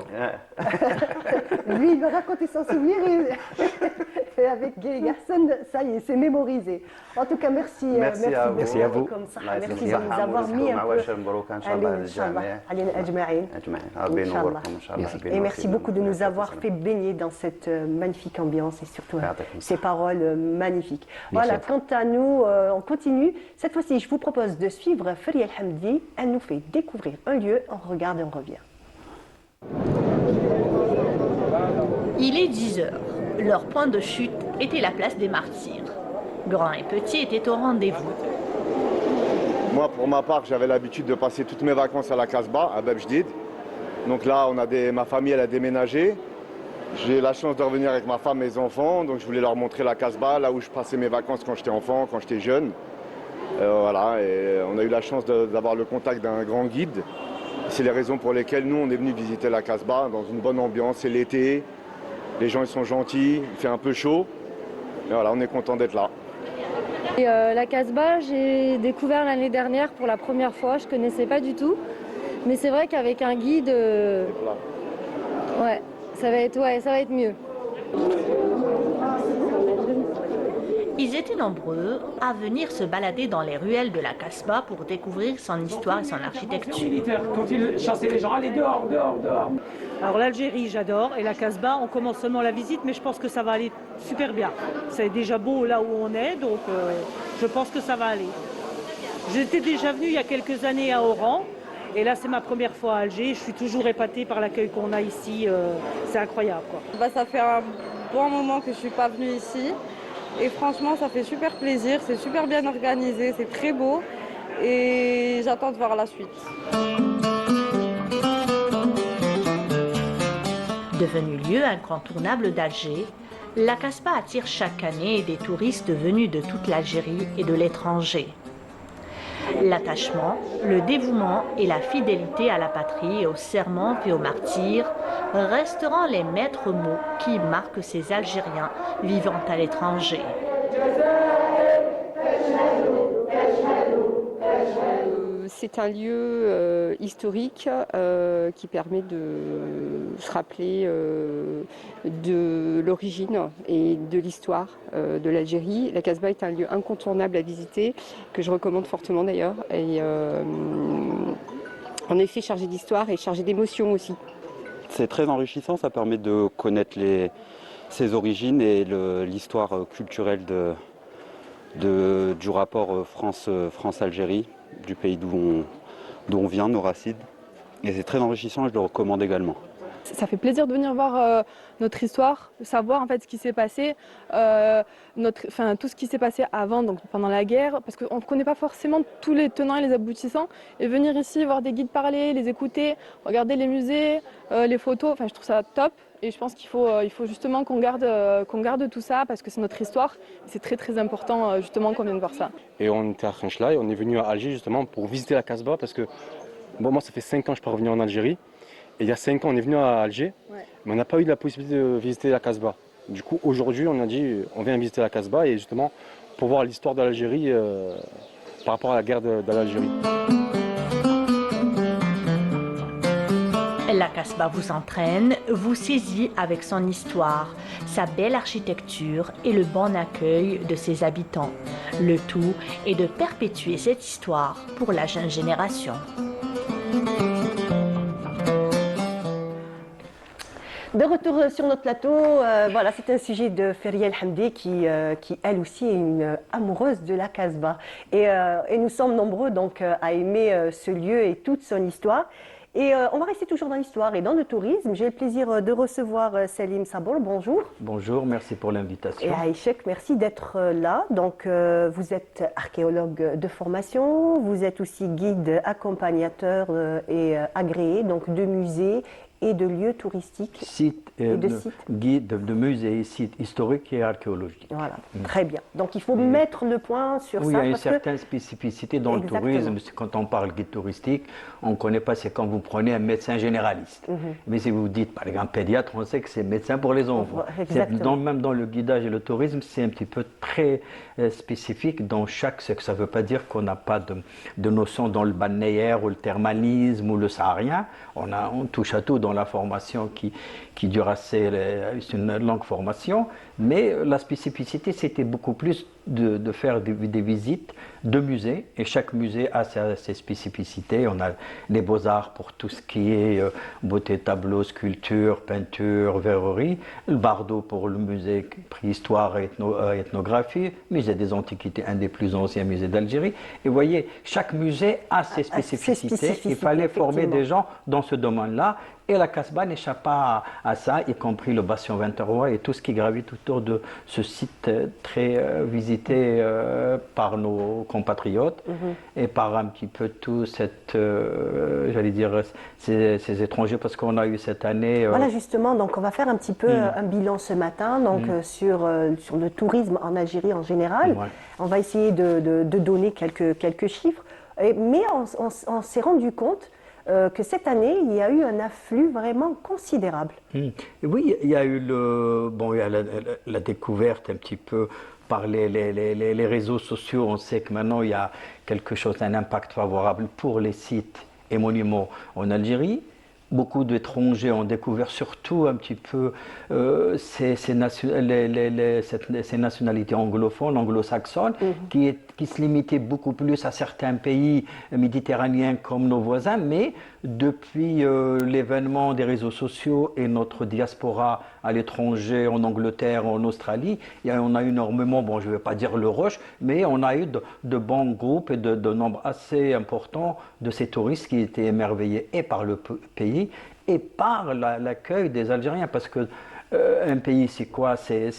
Lui, il va raconter son souvenir et avec Gay Garçon, ça y est, c'est mémorisé. En tout cas, merci. Merci à vous. Merci à vous. Comme ça, الله merci يسلمك. de nous avoir mis un peu. مبروك ان شاء الله Allez, Inch'Allah. للجميع. Allez, أجمعين. اجمعين. ربي ينوركم ان شاء الله. Et merci beaucoup de nous avoir fait baigner dans cette magnifique ambiance et surtout ces paroles magnifiques. Voilà, quant à nous, on continue. Cette fois-ci, je vous propose de suivre Feri El Hamdi. Elle nous fait découvrir un lieu, on regarde et on revient. Il est 10 heures. Leur point de chute était la place des Martyrs. Grands et petits étaient au rendez-vous. Moi, pour ma part, j'avais l'habitude de passer toutes mes vacances à la Casbah, à Bab Jdid. Donc là, ma famille, elle a déménagé. J'ai la chance de revenir avec ma femme et mes enfants. Donc je voulais leur montrer la Casbah, là où je passais mes vacances quand j'étais enfant, quand j'étais jeune. Voilà, et on a eu la chance d'avoir le contact d'un grand guide. C'est les raisons pour lesquelles nous, on est venu visiter la Casbah dans une bonne ambiance. C'est l'été, les gens ils sont gentils, il fait un peu chaud. Et voilà, on est content d'être là. Et la Casbah, j'ai découvert l'année dernière pour la première fois, je ne connaissais pas du tout. Mais c'est vrai qu'avec un guide, ouais, ça va être mieux. Ils étaient nombreux à venir se balader dans les ruelles de la Casbah pour découvrir son histoire et son architecture. Quand il chassait les gens, allez dehors, dehors, dehors. Alors l'Algérie, j'adore, et la Casbah, on commence seulement la visite, mais je pense que ça va aller super bien. C'est déjà beau là où on est, donc je pense que ça va aller. J'étais déjà venue il y a quelques années à Oran, Et là, c'est ma première fois à Alger. Je suis toujours épatée par l'accueil qu'on a ici. C'est incroyable, quoi. Bah, ça fait un bon moment que je ne suis pas venue ici. Et franchement, ça fait super plaisir. C'est super bien organisé. C'est très beau. Et j'attends de voir la suite. Devenue lieu incontournable d'Alger, la Casbah attire chaque année des touristes venus de toute l'Algérie et de l'étranger. L'attachement, le dévouement et la fidélité à la patrie et au serment puis au martyr resteront les maîtres mots qui marquent ces Algériens vivant à l'étranger. C'est un lieu historique qui permet de se rappeler de l'origine et de l'histoire de l'Algérie. La Casbah est un lieu incontournable à visiter, que je recommande fortement d'ailleurs. Et en effet, chargé d'histoire et chargé d'émotions aussi. C'est très enrichissant, ça permet de connaître ses origines et l'histoire culturelle du rapport France-Algérie. Du pays d'où on vient, nos racines. Et c'est très enrichissant et je le recommande également. Ça fait plaisir de venir voir notre histoire, de savoir en fait ce qui s'est passé, tout ce qui s'est passé avant, donc pendant la guerre, parce qu'on ne connaît pas forcément tous les tenants et les aboutissants. Et venir ici, voir des guides parler, les écouter, regarder les musées, les photos, je trouve ça top. Et je pense qu'il faut justement qu'on garde tout ça parce que c'est notre histoire. C'est très très important justement qu'on vienne voir ça. Et on était à Khenchla et on est venu à Alger justement pour visiter la Casbah parce que moi ça fait 5 ans que je ne suis pas revenu en Algérie. Et il y a 5 ans on est venu à Alger, mais on n'a pas eu la possibilité de visiter la Casbah. Du coup aujourd'hui on a dit on vient visiter la Casbah et justement pour voir l'histoire de l'Algérie par rapport à la guerre de l'Algérie. La Casbah vous entraîne, vous saisit avec son histoire, sa belle architecture et le bon accueil de ses habitants. Le tout est de perpétuer cette histoire pour la jeune génération. De retour sur notre plateau, voilà, c'est un sujet de Feria El Hamdi qui elle aussi est une amoureuse de la Casbah. Et nous sommes nombreux donc à aimer ce lieu et toute son histoire. Et on va rester toujours dans l'histoire et dans le tourisme. J'ai le plaisir de recevoir Salim Sabour. Bonjour. Bonjour, merci pour l'invitation. Et Aïchek, merci d'être là. Donc, vous êtes archéologue de formation, vous êtes aussi guide accompagnateur et agréé donc de musées et de lieux touristiques. Guide de musées, sites historiques et archéologiques. Voilà, très bien. Donc il faut mettre le point sur ça. Oui, il y a une certaine spécificité dans le tourisme. Quand on parle guide touristique, on ne connaît pas, c'est quand vous prenez un médecin généraliste. Mais si vous dites par exemple pédiatre, on sait que c'est médecin pour les enfants. Même dans le guidage et le tourisme, c'est un petit peu très spécifique dans chaque. Ça ne veut pas dire qu'on n'a pas de notion dans le balnéaire ou le thermalisme ou le saharien. On touche à tout dans la formation qui dure assez, c'est une longue formation, mais la spécificité c'était beaucoup plus de faire des visites de musées, et chaque musée a ses spécificités. On a les beaux-arts pour tout ce qui est beauté, tableau, sculpture, peinture, verrerie, le Bardo pour le musée préhistoire et ethnographie, musée des antiquités, un des plus anciens musées d'Algérie. Et vous voyez, chaque musée a ses spécificités. Il fallait former des gens dans ce domaine-là. Et la Casbah n'échappe pas à ça, y compris le bastion 23 et tout ce qui gravite autour de ce site très visité par nos compatriotes et par un petit peu tout j'allais dire, ces étrangers, parce qu'on a eu cette année... Voilà, justement, donc on va faire un petit peu un bilan ce matin donc, sur le tourisme en Algérie en général. On va essayer de donner quelques chiffres, mais on s'est rendu compte que cette année, il y a eu un afflux vraiment considérable. Oui, il y a eu la découverte un petit peu par les réseaux sociaux. On sait que maintenant, il y a quelque chose, un impact favorable pour les sites et monuments en Algérie. Beaucoup d'étrangers ont découvert surtout un petit peu ces nationalités anglophones, anglo-saxonnes, qui se limitaient beaucoup plus à certains pays méditerranéens comme nos voisins, mais depuis l'événement des réseaux sociaux et notre diaspora à l'étranger, en Angleterre, en Australie, on a énormément, bon je ne vais pas dire le rush, mais on a eu de bons groupes et de nombre assez important de ces touristes qui étaient émerveillés et par le pays et par l'accueil des Algériens, parce que un pays, c'est quoi? C'est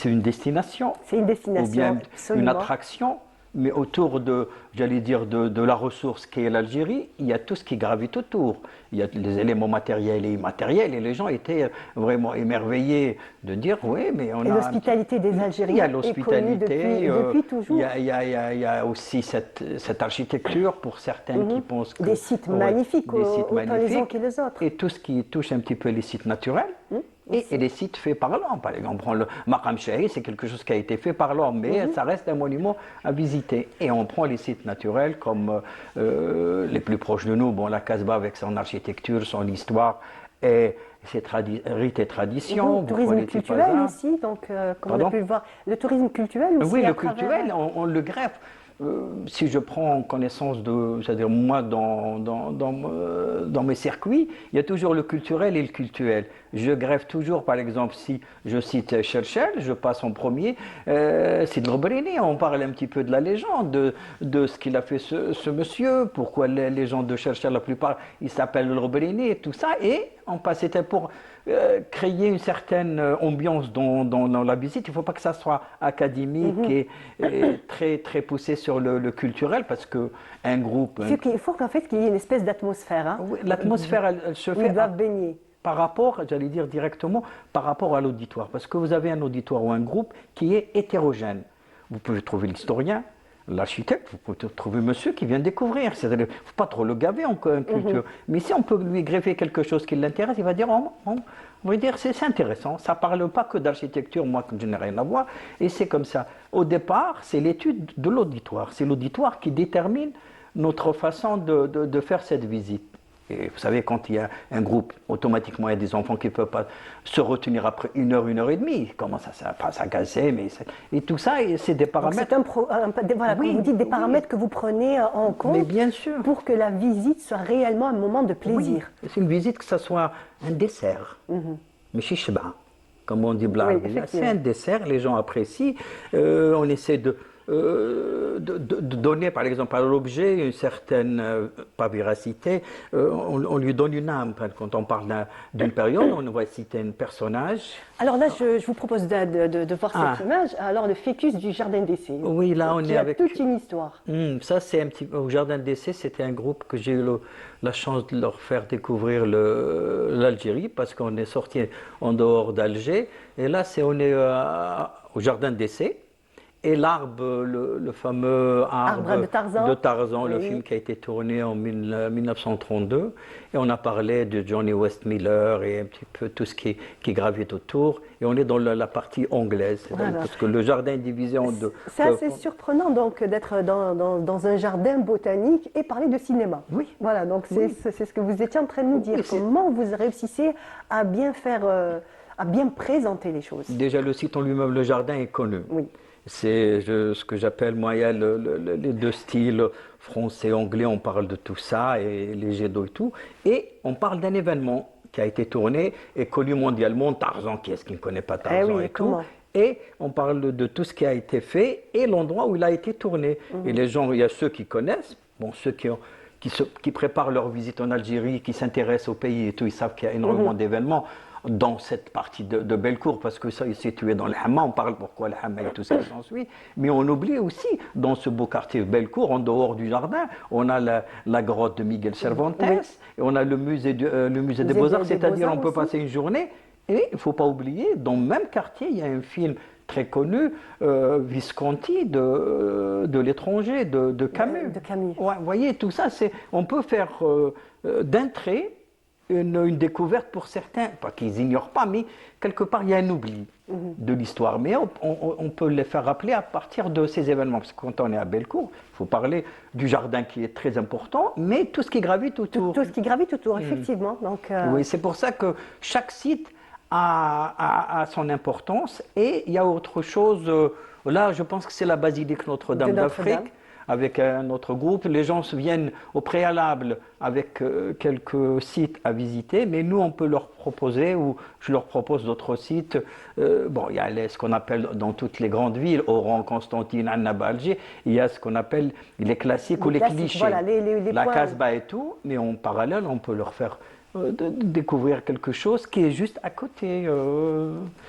une destination. C'est une destination, ou bien absolument. une attraction, mais autour de, j'allais dire, de la ressource qui est l'Algérie, il y a tout ce qui gravite autour. Il y a les éléments matériels et immatériels, et les gens étaient vraiment émerveillés de dire, oui, mais on a... Et l'hospitalité des Algériens il y a est connue l'hospitalité, depuis toujours. il y a aussi cette architecture pour certains qui pensent que... Des sites magnifiques, des sites autant les uns que les autres. Et tout ce qui touche un petit peu les sites naturels. Et les sites faits par l'homme, par exemple. On prend le Maqam Shahi, c'est quelque chose qui a été fait par l'homme, mais ça reste un monument à visiter. Et on prend les sites naturels comme les plus proches de nous, bon, la Casbah avec son architecture, son histoire et ses rites et traditions. Le tourisme culturel aussi, donc comme on a pu le voir, le tourisme culturel aussi. Oui, le culturel, on le greffe. Si je prends connaissance de, c'est-à-dire moi dans mes circuits, il y a toujours le culturel et le cultuel. Je greffe toujours, par exemple, si je cite Cherchel, je passe en premier, c'est de Robrini, on parle un petit peu de la légende, de ce qu'il a fait ce monsieur, pourquoi les gens de Cherchel, la plupart, ils s'appellent Robrini et tout ça, et on passe, c'était pour créer une certaine ambiance dans la visite. Il ne faut pas que ça soit académique et très, très poussé sur le culturel, parce qu'un groupe... Il faut qu'en fait qu'il y ait une espèce d'atmosphère. Hein. Oui, l'atmosphère, elle se fait... Ils doivent baigner. Par rapport, j'allais dire directement, par rapport à l'auditoire. Parce que vous avez un auditoire ou un groupe qui est hétérogène. Vous pouvez trouver l'historien, l'architecte, vous pouvez trouver monsieur qui vient découvrir. Il ne faut pas trop le gaver en culture. Mais si on peut lui greffer quelque chose qui l'intéresse, il va dire, on va dire c'est intéressant. Ça ne parle pas que d'architecture, moi je n'ai rien à voir. Et c'est comme ça. Au départ, c'est l'étude de l'auditoire. C'est l'auditoire qui détermine notre façon de faire cette visite. Et vous savez, quand il y a un groupe, automatiquement, il y a des enfants qui ne peuvent pas se retenir après une heure et demie. Ils commencent à s'agacer, et tout ça, c'est des paramètres. C'est voilà, oui, vous dites des paramètres que vous prenez en compte, mais bien sûr, pour que la visite soit réellement un moment de plaisir. Oui. C'est une visite que ça soit un dessert, mais chichba, comme on dit blague. C'est un dessert, les gens apprécient. On essaie de donner, par exemple, à l'objet une certaine, pas véracité, on lui donne une âme. Quand on parle d'une période, on va citer un personnage. Alors là, je vous propose de voir cette image. Alors, le fœtus du Jardin d'essai. Oui, là, on est avec... toute une histoire. Ça, c'est un petit... Au Jardin d'essai, c'était un groupe que j'ai eu la chance de leur faire découvrir l'Algérie, parce qu'on est sorti en dehors d'Alger. Et là, on est au Jardin d'essai. Et l'arbre, le fameux arbre de Tarzan, le film qui a été tourné en 1932. Et on a parlé de Johnny Westmiller et un petit peu tout ce qui gravite autour. Et on est dans la partie anglaise, voilà. Parce que le jardin est divisé en deux. C'est assez surprenant donc d'être dans un jardin botanique et parler de cinéma. Oui. Voilà, donc c'est ce que vous étiez en train de nous dire. Oui, comment vous réussissez à bien faire, à bien présenter les choses? Déjà, le site en lui-même, le jardin est connu. Oui. C'est ce que j'appelle, moi, il y a les deux styles, français, anglais, on parle de tout ça, et les jets d'eau et tout. Et on parle d'un événement qui a été tourné et connu mondialement, Tarzan, qui est-ce qui ne connaît pas Tarzan et tout. Et on parle de tout ce qui a été fait et l'endroit où il a été tourné. Et les gens, il y a ceux qui connaissent, bon, ceux qui préparent leur visite en Algérie, qui s'intéressent au pays et tout, ils savent qu'il y a énormément d'événements dans cette partie de Bellecour, parce que ça est situé dans le Hamma, on parle pourquoi le Hamma et tout ça s'ensuit, mais on oublie aussi, dans ce beau quartier Bellecour, en dehors du jardin, on a la grotte de Miguel Cervantes, et on a le musée des Beaux-Arts, c'est-à-dire on peut passer une journée, et il ne faut pas oublier, dans le même quartier, il y a un film très connu, Visconti, de l'étranger, de Camus. De Camus. Ouais, vous voyez, tout ça, on peut faire d'un trait une découverte pour certains, pas qu'ils ignorent pas, mais quelque part il y a un oubli de l'histoire. Mais on peut les faire rappeler à partir de ces événements. Parce que quand on est à Bellecour, il faut parler du jardin qui est très important, mais tout ce qui gravite autour. Tout ce qui gravite autour, effectivement. Donc, oui, c'est pour ça que chaque site a son importance. Et il y a autre chose, là je pense que c'est la basilique Notre-Dame d'Afrique. avec un autre groupe. Les gens se viennent au préalable avec quelques sites à visiter, mais nous, on peut leur proposer, ou je leur propose d'autres sites. Bon, il y a ce qu'on appelle dans toutes les grandes villes, Oran, Constantine, Annaba, Alger, il y a ce qu'on appelle les classiques ou les clichés, voilà, la points. Casbah et tout, mais en parallèle, on peut leur faire de découvrir quelque chose qui est juste à côté.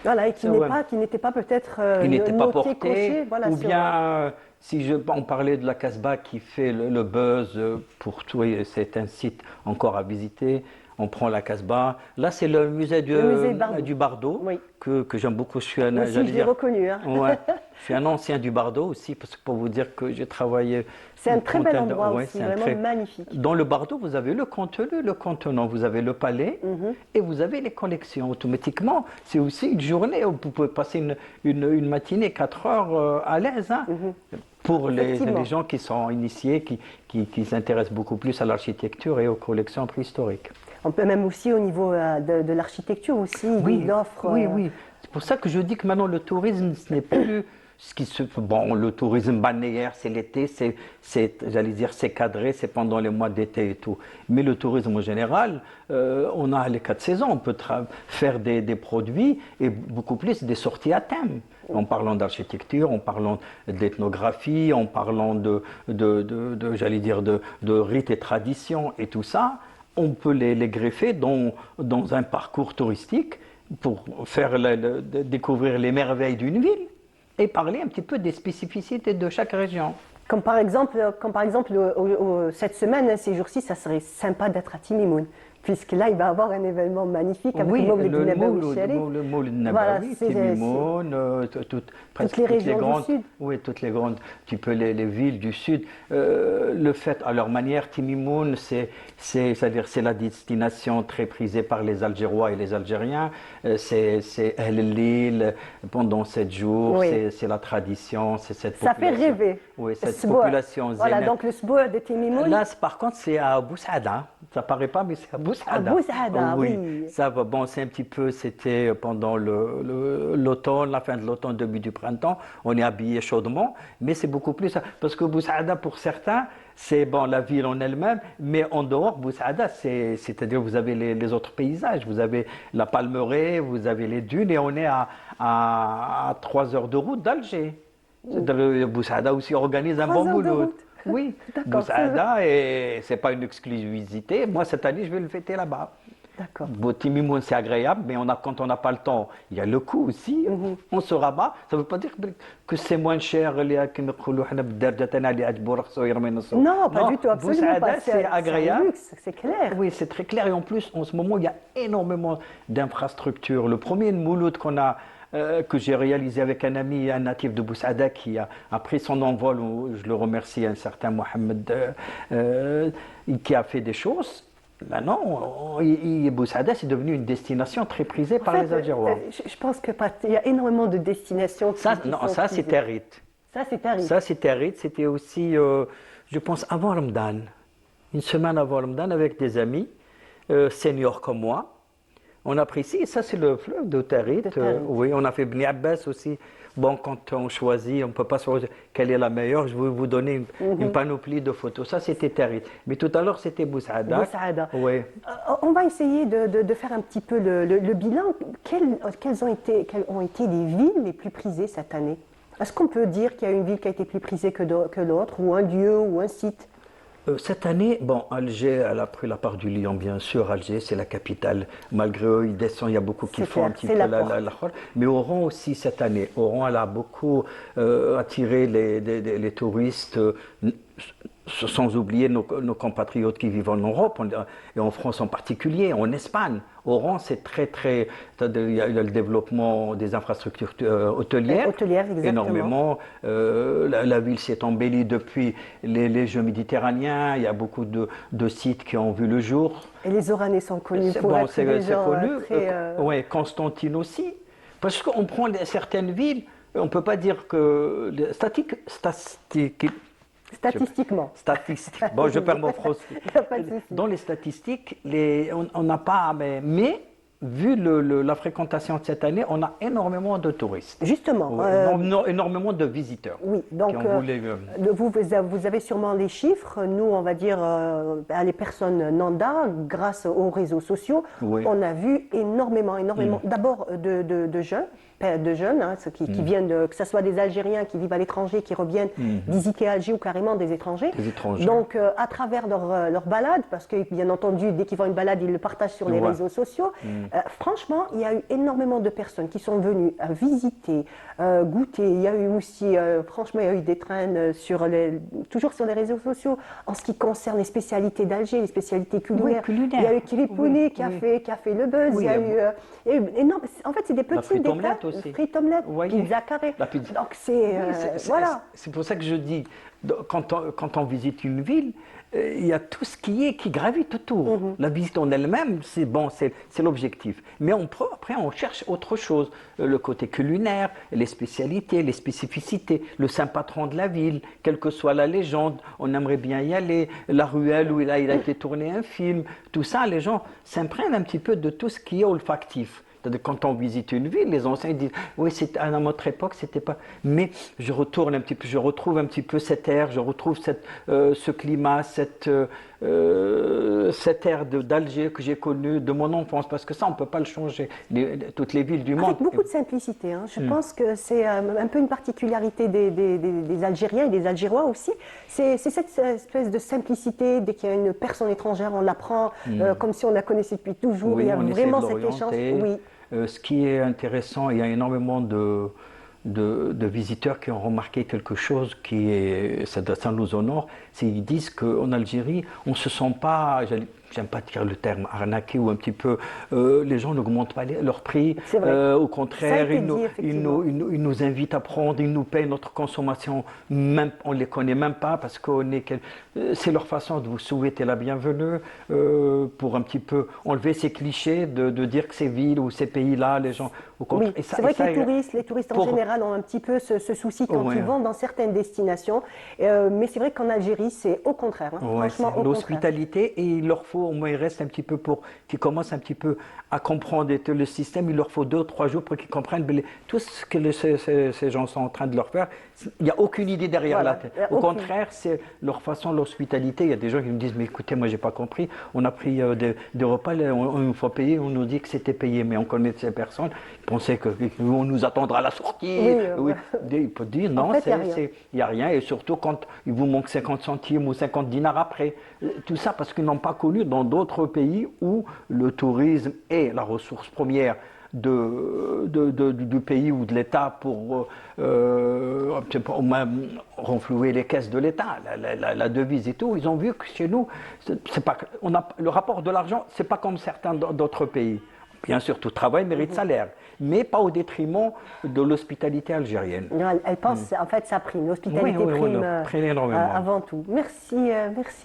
Voilà, et qui n'était pas peut-être qui n'était pas porté, coché, voilà, ou bien, si on parlait de la Casbah qui fait le buzz pour tout, et c'est un site encore à visiter, on prend la Casbah. Là, c'est le musée du Bardo, oui. que j'aime beaucoup. Je suis je l'ai reconnu. Hein. Ouais, je suis un ancien du Bardo aussi, parce que pour vous dire que j'ai travaillé... C'est un très bel endroit aussi, vraiment magnifique. Dans le Bardo, vous avez le contenu, le contenant, vous avez le palais et vous avez les collections. Automatiquement, c'est aussi une journée où vous pouvez passer une matinée, 4 heures à l'aise. Hein, pour les gens qui sont initiés, qui s'intéressent beaucoup plus à l'architecture et aux collections préhistoriques. On peut même aussi au niveau de l'architecture aussi, il offre... Oui. C'est pour ça que je dis que maintenant le tourisme, ce n'est plus ce qui se... Bon, le tourisme balnéaire, c'est l'été, j'allais dire, c'est cadré, c'est pendant les mois d'été et tout. Mais le tourisme en général, on a les 4 saisons, on peut faire des produits et beaucoup plus des sorties à thème. En parlant d'architecture, en parlant d'ethnographie, en parlant j'allais dire, de rites et traditions et tout ça, on peut les greffer dans un parcours touristique pour faire découvrir les merveilles d'une ville et parler un petit peu des spécificités de chaque région. Comme par exemple cette semaine, ces jours-ci, ça serait sympa d'être à Timimoun. Puisque là, il va y avoir un événement magnifique avec le Mawlid Nabawi, Timimoun, presque toutes les régions grandes, du sud. Oui, toutes les grandes, les villes du sud. Le fait, à leur manière, Timimoun, c'est-à-dire c'est la destination très prisée par les Algérois et les Algériens. C'est l'île pendant 7 jours, c'est la tradition, c'est cette population. Ça fait rêver. Oui, cette population zénith. Voilà, donc le Sbour de Timimoun. Là, par contre, c'est à Bou Saada. Ça paraît pas, mais c'est à Bou Saada. Bou Saada, oui. Ça va, bon, c'est un petit peu, c'était pendant l'automne, la fin de l'automne, début du printemps. On est habillé chaudement, mais c'est beaucoup plus, parce que Bou Saada, pour certains, c'est bon, la ville en elle-même, mais en dehors, Bou Saada, c'est-à-dire vous avez les autres paysages, vous avez la palmeraie, vous avez les dunes, et on est à 3 heures de route d'Alger. Bou Saada aussi organise un bon boulot. Oui, Bou Saada, et c'est pas une exclusivité. Moi, cette année, je vais le fêter là-bas. D'accord. Timimoun, c'est agréable, mais quand on n'a pas le temps, il y a le coût aussi. On se rabat. Ça ne veut pas dire que c'est moins cher. Non, pas du tout, absolument pas. C'est agréable. Luxe, c'est clair. Oui, c'est très clair. Et en plus, en ce moment, il y a énormément d'infrastructures. Le premier Mouloud que j'ai réalisé avec un ami, un natif de Bou Saada, qui a pris son envol, je le remercie, un certain Mohamed, qui a fait des choses. Maintenant, Bou Saada, c'est devenu une destination très prisée par les Algérois. Je pense qu'il y a énormément de destinations ça, c'est Territ. Ça, c'est Territ. Ça, c'est Territ. C'était aussi, je pense, avant Ramadan. Une semaine avant Ramadan, avec des amis, seniors comme moi. On apprécie, ça c'est le fleuve de Territ. Oui, on a fait Bni Abbas aussi. Bon, quand on choisit, on ne peut pas choisir quelle est la meilleure. Je vais vous donner une panoplie de photos. Ça, c'était Territ. Mais tout à l'heure, c'était Bou Saada. Bou Saada. Oui. On va essayer de faire un petit peu le bilan. Quelles ont été les villes les plus prisées cette année? Est-ce qu'on peut dire qu'il y a une ville qui a été plus prisée que l'autre, ou un lieu, ou un site? Cette année, bon, Alger, elle a pris la part du lion, bien sûr. Alger, c'est la capitale. Malgré eux, ils descendent, il y a beaucoup qui font un petit peu la. Mais Oran aussi, cette année. Oran, elle a beaucoup attiré les touristes, sans oublier nos compatriotes qui vivent en Europe, et en France en particulier, en Espagne. Oran, c'est très. Il y a le développement des infrastructures hôtelières. Énormément. La ville s'est embellie depuis les Jeux méditerranéens. Il y a beaucoup de sites qui ont vu le jour. Et les Oranais sont connus pour être des gens très... Oui, Constantine aussi. Parce qu'on prend certaines villes, on ne peut pas dire que... Statistiquement. Bon, je perds mon français. Dans les statistiques, on n'a pas... Mais vu la fréquentation de cette année, on a énormément de touristes. Justement. Énormément de visiteurs. Oui, donc vous avez sûrement les chiffres. Nous, on va dire, les personnes Nanda, grâce aux réseaux sociaux, on a vu énormément, d'abord de jeunes, hein, qui viennent, que ce soit des Algériens qui vivent à l'étranger, qui reviennent visiter Alger ou carrément des étrangers. Donc, à travers leur balade, parce que bien entendu, dès qu'ils font une balade, ils le partagent sur les réseaux sociaux. Franchement, il y a eu énormément de personnes qui sont venues visiter, goûter. Il y a eu aussi, franchement, il y a eu des trains toujours sur les réseaux sociaux en ce qui concerne les spécialités d'Alger, les spécialités culinaires. Il y a eu Kilipouni qui a fait le buzz. Il y a eu énorme. En fait, c'est des petits détails. Frites omelettes, pizza carré. Donc c'est pour ça que je dis, quand on visite une ville, il y a tout ce qui gravite autour. La visite en elle-même, c'est bon, c'est l'objectif. Mais après, on cherche autre chose. Le côté culinaire, les spécialités, les spécificités, le saint patron de la ville, quelle que soit la légende, on aimerait bien y aller. La ruelle où il a été tourné un film, tout ça, les gens s'imprègnent un petit peu de tout ce qui est olfactif. Quand on visite une ville, les anciens disent « Oui, à notre époque, c'était pas… » Mais je retourne un petit peu, je retrouve un petit peu cet air, je retrouve ce climat, cet air d'Alger que j'ai connu de mon enfance, parce que ça, on ne peut pas le changer, toutes les villes du monde. Avec beaucoup de simplicité. Hein. Je pense que c'est un peu une particularité des Algériens et des Algérois aussi. C'est cette espèce de simplicité. Dès qu'il y a une personne étrangère, on la prend comme si on la connaissait depuis toujours. Il y a vraiment cet échange. Ce qui est intéressant, il y a énormément de visiteurs qui ont remarqué quelque chose ça nous honore, c'est qu'ils disent qu'en Algérie, on ne se sent pas, j'aime pas dire le terme arnaqué ou un petit peu, les gens n'augmentent pas leur prix, au contraire, ils nous invitent à prendre, ils nous payent notre consommation, même, on ne les connaît même pas parce que c'est leur façon de vous souhaiter la bienvenue, pour un petit peu enlever ces clichés de dire que ces villes ou ces pays-là, les gens… Oui, c'est vrai que les touristes en général ont un petit peu ce souci quand ils vont dans certaines destinations, mais c'est vrai qu'en Algérie, c'est au contraire. Franchement, l'hospitalité, et il leur faut, au moins il reste un petit peu pour qu'ils commencent un petit peu à comprendre le système, il leur faut 2 ou 3 jours pour qu'ils comprennent tout ce que ces gens sont en train de leur faire. Il n'y a aucune idée derrière la tête. Au contraire, c'est leur façon, l'hospitalité. Il y a des gens qui me disent, mais écoutez, moi j'ai pas compris, on a pris des repas, une fois payé, on nous dit que c'était payé, mais on connaît ces personnes, ils pensaient qu'on nous attendra à la sortie. Il peut dire, non, il n'y a rien, et surtout quand il vous manque 50 centimes ou 50 dinars après. Tout ça parce qu'ils n'ont pas connu dans d'autres pays où le tourisme est la ressource première du pays ou de l'État pour renflouer les caisses de l'État, la devise et tout. Ils ont vu que chez nous, le rapport de l'argent, c'est pas comme certains d'autres pays. Bien sûr, tout travail mérite salaire, mais pas au détriment de l'hospitalité algérienne. Elle pense, en fait, ça prime. L'hospitalité prime avant tout. Merci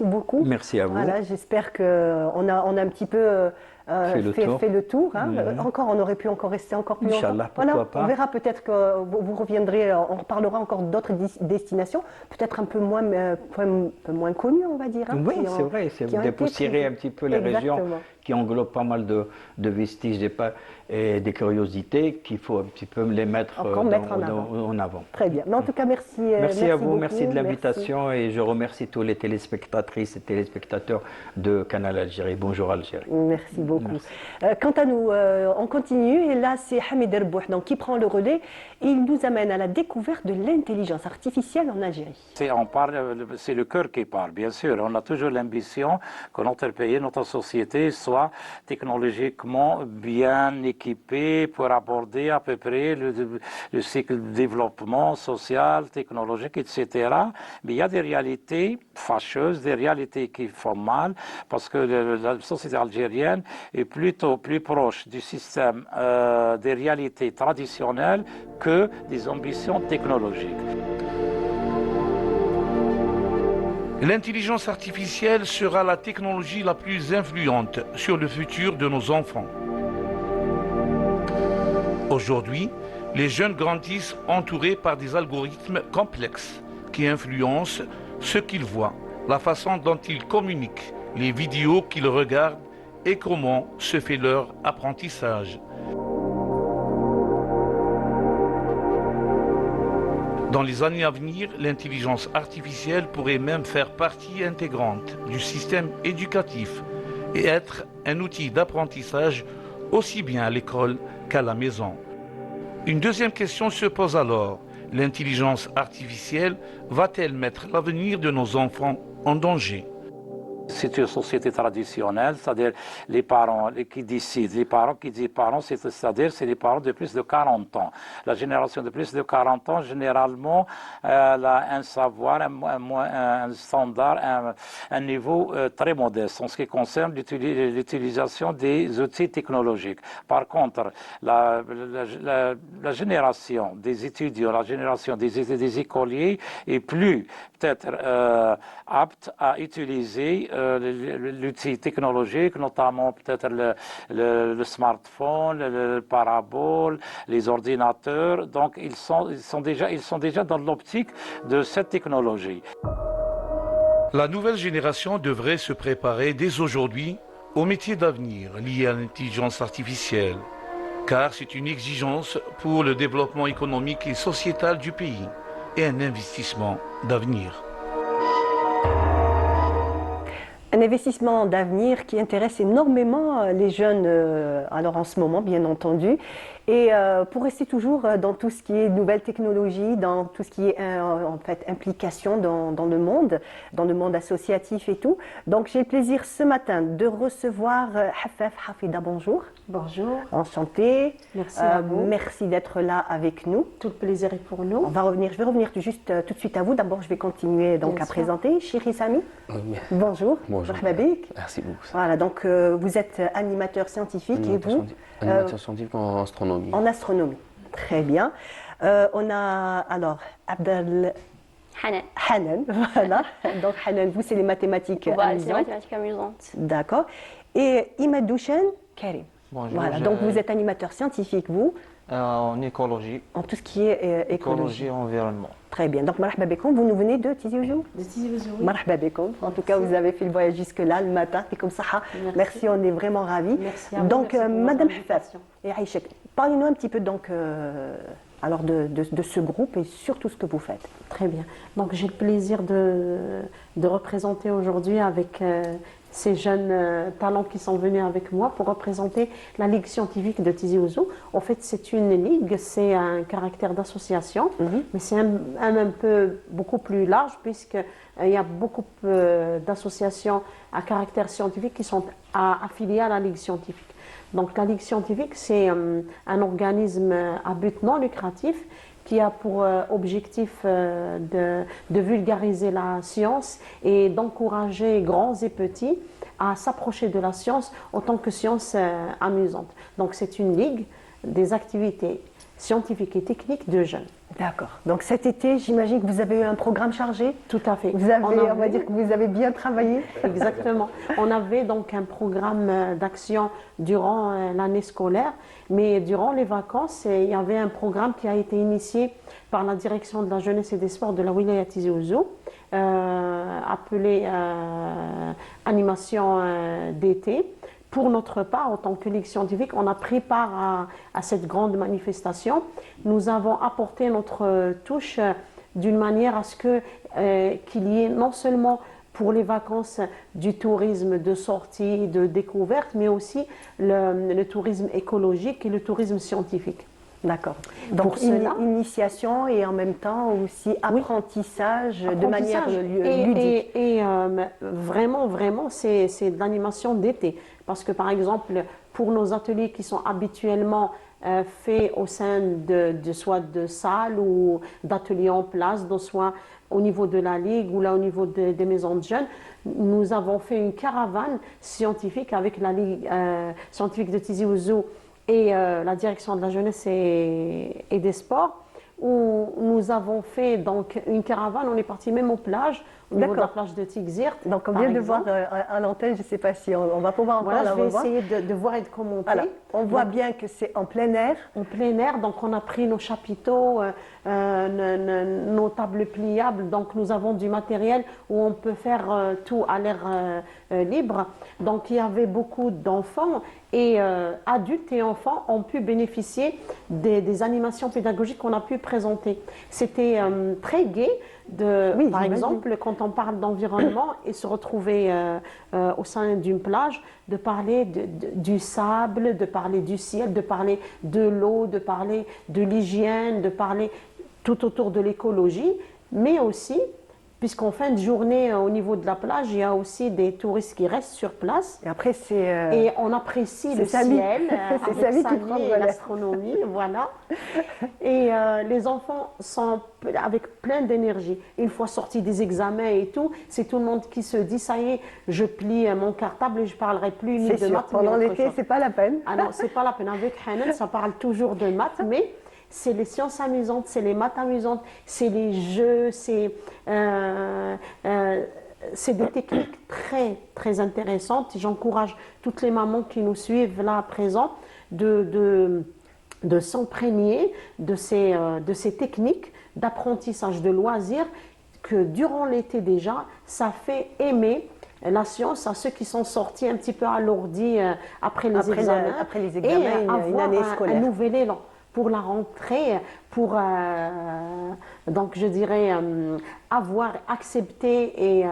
beaucoup. Merci à vous. Voilà, j'espère qu'on a un petit peu fait le tour. Hein. Encore, on aurait pu rester encore plus longtemps. Pourquoi pas. On verra peut-être que vous reviendrez, on reparlera encore d'autres destinations, peut-être un peu moins connues, on va dire. Hein, oui, c'est vrai, vous dépoussiérez un petit peu les régions qui englobent pas mal de vestiges et des curiosités qu'il faut un petit peu les mettre en avant. Très bien. Mais en tout cas, merci. Merci à vous, beaucoup. Merci de l'invitation et je remercie tous les téléspectatrices et téléspectateurs de Canal Algérie. Bonjour Algérie. Merci beaucoup. Quant à nous, on continue et là c'est Hamid Erbouh qui prend le relais et il nous amène à la découverte de l'intelligence artificielle en Algérie. C'est le cœur qui parle, bien sûr. On a toujours l'ambition que notre pays, notre société soit technologiquement bien équipée pour aborder à peu près le cycle de développement social, technologique, etc. Mais il y a des réalités fâcheuses, des réalités qui font mal parce que la société algérienne est plutôt plus proche du système des réalités traditionnelles que des ambitions technologiques. L'intelligence artificielle sera la technologie la plus influente sur le futur de nos enfants. Aujourd'hui, les jeunes grandissent entourés par des algorithmes complexes qui influencent ce qu'ils voient, la façon dont ils communiquent, les vidéos qu'ils regardent et comment se fait leur apprentissage. Dans les années à venir, l'intelligence artificielle pourrait même faire partie intégrante du système éducatif et être un outil d'apprentissage aussi bien à l'école qu'à la maison. Une deuxième question se pose alors. L'intelligence artificielle va-t-elle mettre l'avenir de nos enfants en danger? C'est une société traditionnelle, c'est-à-dire les parents qui décident. Les parents qui disent parents, c'est-à-dire c'est les parents de plus de 40 ans. La génération de plus de 40 ans, généralement, elle a un savoir, un standard, un niveau très modeste en ce qui concerne l'utilisation des outils technologiques. Par contre, la génération des étudiants, la génération des écoliers est plus peut-être apte à utiliser l'outil technologique, notamment peut-être le smartphone, le parabole, les ordinateurs. Donc ils sont déjà dans l'optique de cette technologie. La nouvelle génération devrait se préparer dès aujourd'hui aux métiers d'avenir liés à l'intelligence artificielle, car c'est une exigence pour le développement économique et sociétal du pays et un investissement d'avenir. Un investissement d'avenir qui intéresse énormément les jeunes, alors en ce moment bien entendu. Et pour rester toujours dans tout ce qui est nouvelles technologies, dans tout ce qui est en fait implication dans le monde associatif et tout. Donc j'ai le plaisir ce matin de recevoir Hafef Hafida. Bonjour. Bonjour. Enchantée. Merci à vous. Merci d'être là avec nous. Tout le plaisir est pour nous. Je vais revenir juste tout de suite à vous. D'abord, je vais continuer donc Bien à sûr. présenter. Chiri Sami. Bonjour. Bonjour. Marhaba bik. Merci beaucoup. Voilà, donc vous êtes animateur scientifique et vous Animateur scientifique en astronomie. en astronomie. Très bien. On a alors Abdel Hanan. Voilà. Donc Hanan, vous c'est les mathématiques Voilà, c'est amusantes. les mathématiques amusantes. D'accord. Et Imad Douchen Karim. Bonjour. Voilà, donc vous êtes animateur scientifique, vous, En écologie. en tout ce qui est écologie. Écologie, environnement. Très bien. Donc, marhaba bekoum, vous nous venez de Tizi Ouzou? De Tizi Ouzou, oui. Marhaba bekoum. En tout cas, vous avez fait le voyage jusque-là, le matin. Et comme ça, merci, on est vraiment ravis. Merci à vous, Donc, merci pour Madame votre Hafef et Aïchek, parlez-nous un petit peu donc, alors de ce groupe et surtout ce que vous faites. Très bien. Donc j'ai le plaisir de représenter aujourd'hui avec ces jeunes talents qui sont venus avec moi pour représenter la Ligue scientifique de Tizi Ouzou. En fait, c'est une ligue, c'est un caractère d'association, mais c'est un peu beaucoup plus large puisqu'il y a beaucoup d'associations à caractère scientifique qui sont affiliées à la Ligue scientifique. Donc la Ligue scientifique, c'est un organisme à but non lucratif qui a pour objectif de vulgariser la science et d'encourager grands et petits à s'approcher de la science autant que science amusante. Donc c'est une ligue des activités scientifiques et techniques de jeunes. D'accord. Donc cet été, j'imagine que vous avez eu un programme chargé. Tout à fait. On va dire que vous avez bien travaillé. Exactement. On avait donc un programme d'action durant l'année scolaire, mais durant les vacances, il y avait un programme qui a été initié par la direction de la jeunesse et des sports de la wilaya Tizi Ouzou, appelé animation d'été. Pour notre part, en tant que Ligue scientifique, on a pris part à cette grande manifestation. Nous avons apporté notre touche d'une manière à ce qu'il y ait non seulement pour les vacances du tourisme de sortie, de découverte, mais aussi le tourisme écologique et le tourisme scientifique. D'accord. Donc initiation et en même temps aussi apprentissage de manière ludique. Et vraiment, c'est de l'animation d'été. Parce que par exemple, pour nos ateliers qui sont habituellement faits au sein soit de salles ou d'ateliers en place, soit au niveau de la Ligue ou là au niveau des maisons de jeunes, nous avons fait une caravane scientifique avec la Ligue scientifique de Tizi Ouzou et la direction de la jeunesse et des sports où nous avons fait donc une caravane. On est parti même aux plages, au niveau de la plage de Tigzirt. Donc on vient de voir à l'antenne, je ne sais pas si on va pouvoir encore la revoir. Je vais essayer de voir et de commenter. Voilà. On voit bien que c'est en plein air. En plein air, donc on a pris nos chapiteaux, nos tables pliables, donc nous avons du matériel où on peut faire tout à l'air libre. Donc il y avait beaucoup d'enfants et adultes et enfants ont pu bénéficier des animations pédagogiques qu'on a pu présenter. C'était très gai. Par exemple, quand on parle d'environnement et se retrouver au sein d'une plage, de parler du sable, de parler du ciel, de parler de l'eau, de parler de l'hygiène, de parler tout autour de l'écologie, mais aussi, puisqu'en fin de journée, au niveau de la plage, il y a aussi des touristes qui restent sur place. Et après, et on apprécie le ciel, avec Samy et l'astronomie, voilà. Et les enfants sont avec plein d'énergie. Une fois sortis des examens et tout, c'est tout le monde qui se dit, ça y est, je plie mon cartable et je ne parlerai plus ni de maths. Pendant l'été, c'est pas la peine. Ah non, c'est pas la peine. Avec Hanan, ça parle toujours de maths, mais c'est les sciences amusantes, c'est les maths amusantes, c'est les jeux, c'est des techniques très, très intéressantes. J'encourage toutes les mamans qui nous suivent là à présent de s'imprégner de ces techniques d'apprentissage, de loisirs, que durant l'été déjà, ça fait aimer la science à ceux qui sont sortis un petit peu alourdis après les examens, et avoir une année scolaire. un nouvel élan pour la rentrée, pour donc je dirais avoir accepté et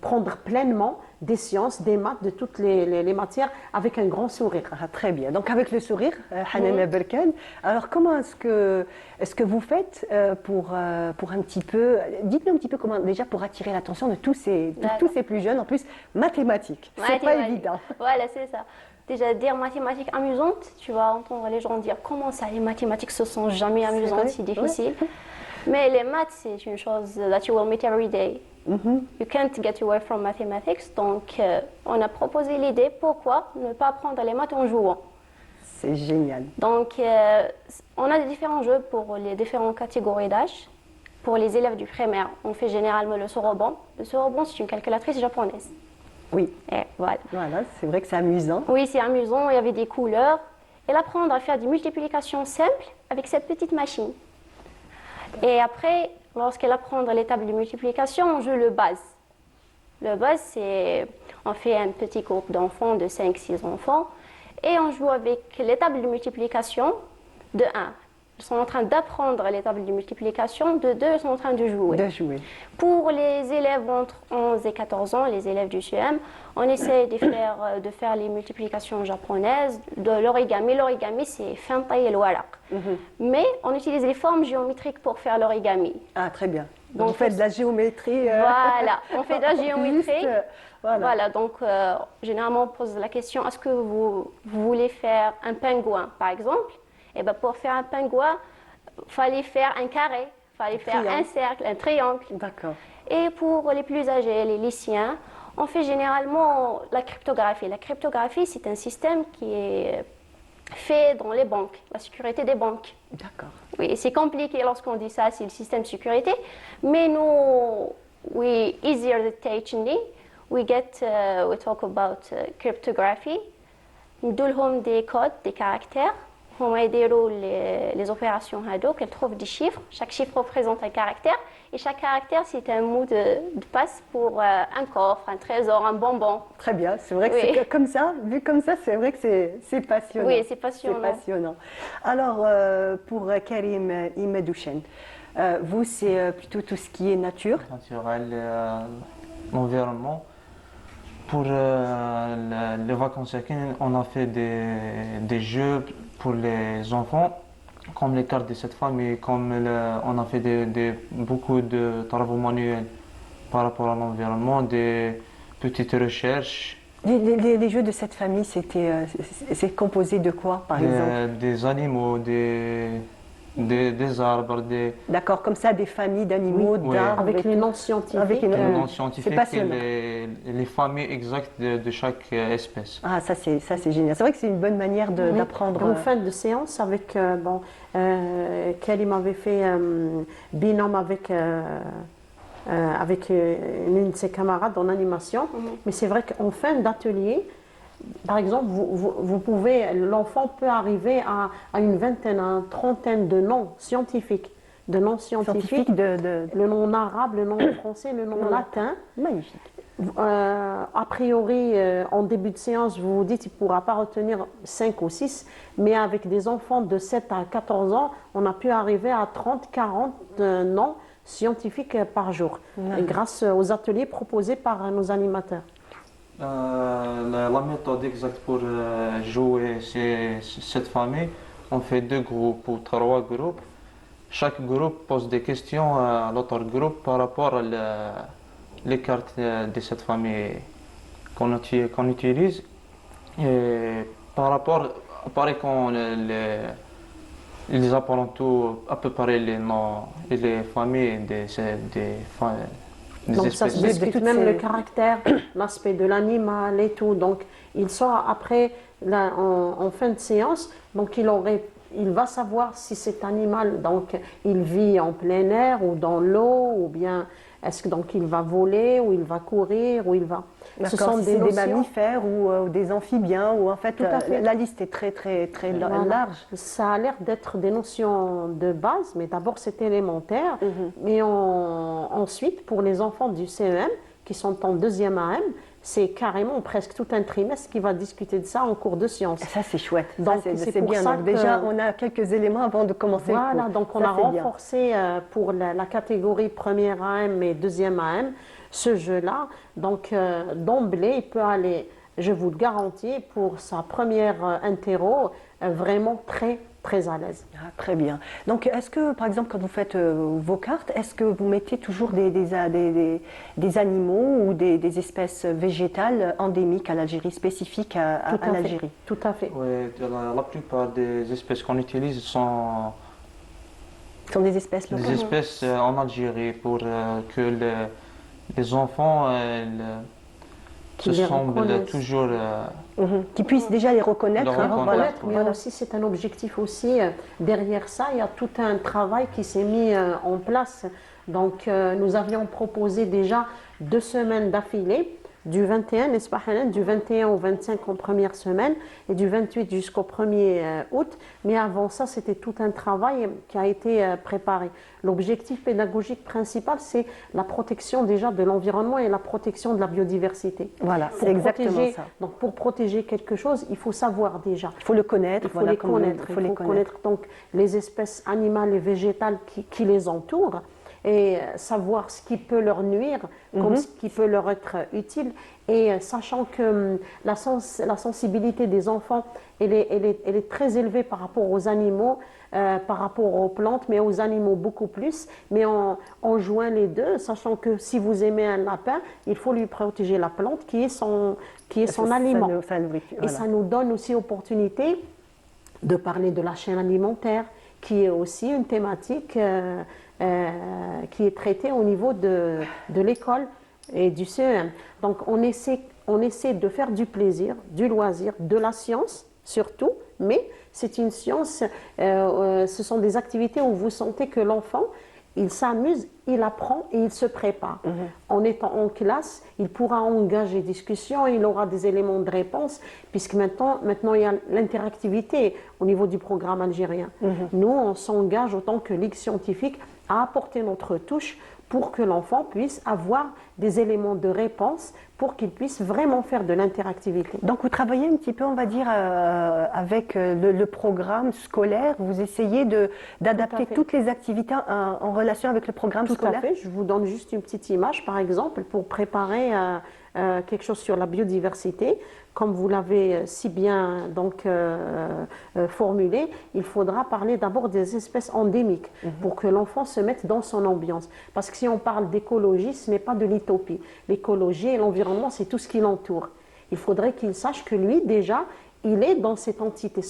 prendre pleinement des sciences, des maths, de toutes les matières avec un grand sourire. Ah, très bien. Donc avec le sourire, Hanan Berkane. Alors comment est-ce que vous faites pour un petit peu, dites-nous un petit peu comment déjà pour attirer l'attention de tous ces plus jeunes, en plus mathématiques. C'est pas évident. Voilà, c'est ça. Déjà, dire mathématiques amusantes, tu vas entendre les gens dire comment ça, les mathématiques se sont jamais amusantes, c'est difficile. Ouais. Mais les maths, c'est une chose that you will meet every day. You can't get away from mathematics. Donc, on a proposé l'idée, pourquoi ne pas apprendre les maths en jouant? C'est génial. Donc, on a des différents jeux pour les différentes catégories d'âge. Pour les élèves du primaire, on fait généralement le soroban. Le soroban, c'est une calculatrice japonaise. Oui. Et voilà. Voilà, c'est vrai que c'est amusant. Oui, c'est amusant, il y avait des couleurs. Et apprendre à faire des multiplications simples avec cette petite machine. Et après, lorsqu'elle apprend les tables de multiplication, on joue le base. Le base, c'est, on fait un petit groupe d'enfants, de 5-6 enfants, et on joue avec les tables de multiplication de 1. Ils sont en train d'apprendre les tables de multiplication, de 2, ils sont en train de jouer. Pour les élèves entre 11 et 14 ans, les élèves du CM, on essaie de faire les multiplications japonaises, de l'origami. L'origami, c'est fintay et le waraq. Mais on utilise les formes géométriques pour faire l'origami. Ah, très bien. Donc, vous faites de la géométrie. Voilà, on fait de la géométrie. Voilà, donc généralement on pose la question, est-ce que vous voulez faire un pingouin, par exemple? Et ben pour faire un pingouin, il fallait faire un carré, il fallait faire un cercle, un triangle. D'accord. Et pour les plus âgés, les lycéens, on fait généralement la cryptographie. La cryptographie, c'est un système qui est fait dans les banques, la sécurité des banques. D'accord. Oui, c'est compliqué lorsqu'on dit ça, c'est le système de sécurité. Mais nous, easier to teach, we talk about cryptography. Nous donnons des codes, des caractères. On va aider les opérations Hado, qu'elles trouvent des chiffres. Chaque chiffre représente un caractère. Et chaque caractère, c'est un mot de passe pour un coffre, un trésor, un bonbon. Très bien. C'est vrai que c'est comme ça. Vu comme ça, c'est vrai que c'est passionnant. Oui, c'est passionnant. C'est passionnant. Alors, pour Karim Imedouchen, vous, c'est plutôt tout ce qui est nature. Naturel, l'environnement. Pour les vacances, on a fait des jeux pour les enfants, comme les cartes de cette famille, comme on a fait beaucoup de travaux manuels par rapport à l'environnement, des petites recherches. Les jeux de cette famille, c'est composé de quoi, par exemple? Des animaux, des des arbres, des... D'accord, comme ça, des familles d'animaux, Oui, d'arbres. Avec les noms scientifiques. Avec les les noms noms scientifiques et les familles exactes de chaque espèce. Ah, ça c'est génial. C'est vrai que c'est une bonne manière Oui. d'apprendre. En fin de séance, avec Kelly m'avait fait binôme avec une de ses camarades en animation. Mais c'est vrai qu'en fin d'atelier, par exemple, l'enfant peut arriver à une vingtaine, à une trentaine de noms scientifiques. Le nom arabe, le nom français, le nom latin. Magnifique. A priori, en début de séance, vous vous dites qu'il ne pourra pas retenir 5 ou 6, mais avec des enfants de 7 à 14 ans, on a pu arriver à 30, 40 noms scientifiques par jour, grâce aux ateliers proposés par nos animateurs. La méthode exacte pour jouer cette famille, on fait 2 groupes ou 3 groupes. Chaque groupe pose des questions à l'autre groupe par rapport à les cartes de cette famille qu'on utilise. Et par rapport, pareil qu'on ils apprennent tout, à peu près les noms et les familles des donc espèces. ça se discute même le caractère, l'aspect de l'animal et tout. Donc il sort après, en fin de séance, donc il va savoir si cet animal, donc il vit en plein air ou dans l'eau, ou bien est-ce que donc il va voler, ou il va courir, ou il va... Ce sont des mammifères ou des amphibiens, ou en fait, la liste est très large. Ça a l'air d'être des notions de base, mais d'abord c'est élémentaire. Mais ensuite, pour les enfants du CEM, qui sont en 2e AM, c'est carrément presque tout un trimestre qui va discuter de ça en cours de sciences. Ça, c'est chouette. Donc, c'est bien. Donc, déjà, on a quelques éléments avant de commencer le cours. Voilà, donc on a renforcé pour la catégorie 1er AM et 2e AM ce jeu-là. Donc, d'emblée, il peut aller, je vous le garantis, pour sa première interro, vraiment très à l'aise. Ah, très bien. Donc, est-ce que, par exemple, quand vous faites vos cartes, est-ce que vous mettez toujours des animaux ou des espèces végétales endémiques à l'Algérie, spécifiques à l'Algérie? Tout à fait. Oui, la plupart des espèces qu'on utilise sont des espèces locales. Des espèces en Algérie pour que les enfants se semblent toujours... Qui puissent déjà les reconnaître. Mais aussi, c'est un objectif aussi. Derrière ça, il y a tout un travail qui s'est mis en place. Donc, nous avions proposé déjà 2 semaines d'affilée, du 21, n'est-ce pas, Hanan, du 21 au 25 en première semaine et du 28 jusqu'au 1er août. Mais avant ça, c'était tout un travail qui a été préparé. L'objectif pédagogique principal, c'est la protection déjà de l'environnement et la protection de la biodiversité. Voilà, c'est exactement ça. Donc, pour protéger quelque chose, il faut savoir déjà. Il faut le connaître. Il faut les connaître. Il faut connaître donc les espèces animales et végétales qui les entourent, et savoir ce qui peut leur nuire comme ce qui peut leur être utile, et sachant que la sensibilité des enfants elle est très élevée par rapport aux animaux, par rapport aux plantes, mais aux animaux beaucoup plus, mais on joint les deux, sachant que si vous aimez un lapin, il faut lui protéger la plante qui est son aliment. Et ça nous donne aussi opportunité de parler de la chaîne alimentaire, qui est aussi une thématique qui est traitée au niveau de l'école et du CEM. Donc on essaie de faire du plaisir, du loisir, de la science surtout, mais c'est une science, ce sont des activités où vous sentez que l'enfant, il s'amuse, il apprend et il se prépare. En étant en classe, il pourra engager discussion, il aura des éléments de réponse, puisque maintenant il y a l'interactivité au niveau du programme algérien. Nous, on s'engage autant que Ligue scientifique à apporter notre touche pour que l'enfant puisse avoir des éléments de réponse, pour qu'il puisse vraiment faire de l'interactivité. Donc vous travaillez un petit peu, on va dire, avec le programme scolaire, vous essayez d'adapter toutes les activités en relation avec le programme scolaire? Tout à fait, je vous donne juste une petite image par exemple pour préparer quelque chose sur la biodiversité. Comme vous l'avez si bien donc, formulé, il faudra parler d'abord des espèces endémiques pour que l'enfant se mette dans son ambiance. Parce que si on parle d'écologie, ce n'est pas de l'utopie. L'écologie et l'environnement, c'est tout ce qui l'entoure. Il faudrait qu'il sache que lui, déjà, il est dans cette entité,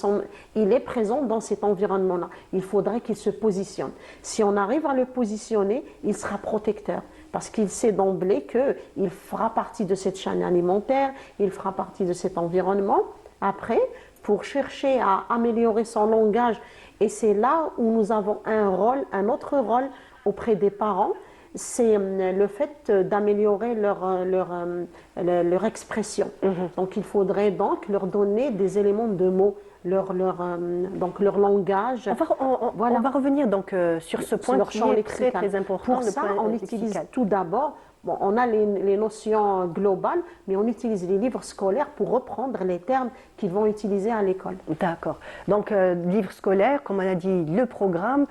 il est présent dans cet environnement-là. Il faudrait qu'il se positionne. Si on arrive à le positionner, il sera protecteur. Parce qu'il sait d'emblée qu'il fera partie de cette chaîne alimentaire, il fera partie de cet environnement. Après, pour chercher à améliorer son langage, et c'est là où nous avons un autre rôle auprès des parents, c'est le fait d'améliorer leur expression. Donc il faudrait donc leur donner des éléments de mots, donc leur langage. On va revenir donc sur ce point qui est très important. Pour ça, on utilise tout d'abord, on a les notions globales, mais on utilise les livres scolaires pour reprendre les termes qu'ils vont utiliser à l'école. D'accord. Donc livres scolaires, comme on a dit, le programme.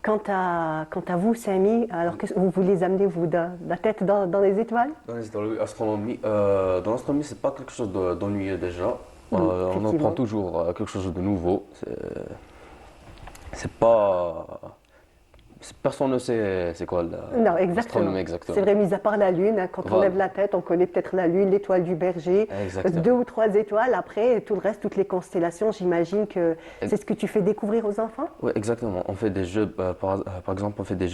Quant à vous, Samy, alors que vous les amenez, vous, de la tête dans les étoiles? Dans l'astronomie, c'est pas quelque chose d'ennuyeux déjà. On apprend toujours quelque chose de nouveau. C'est pas... Personne ne sait c'est quoi l'astronomie exactement. C'est vrai, mis à part la Lune, hein, quand on lève la tête, on connaît peut-être la Lune, l'étoile du Berger, 2 ou 3 étoiles. Après, tout le reste, toutes les constellations, j'imagine que c'est ce que tu fais découvrir aux enfants? Oui, exactement. On fait des jeux, par exemple, on fait des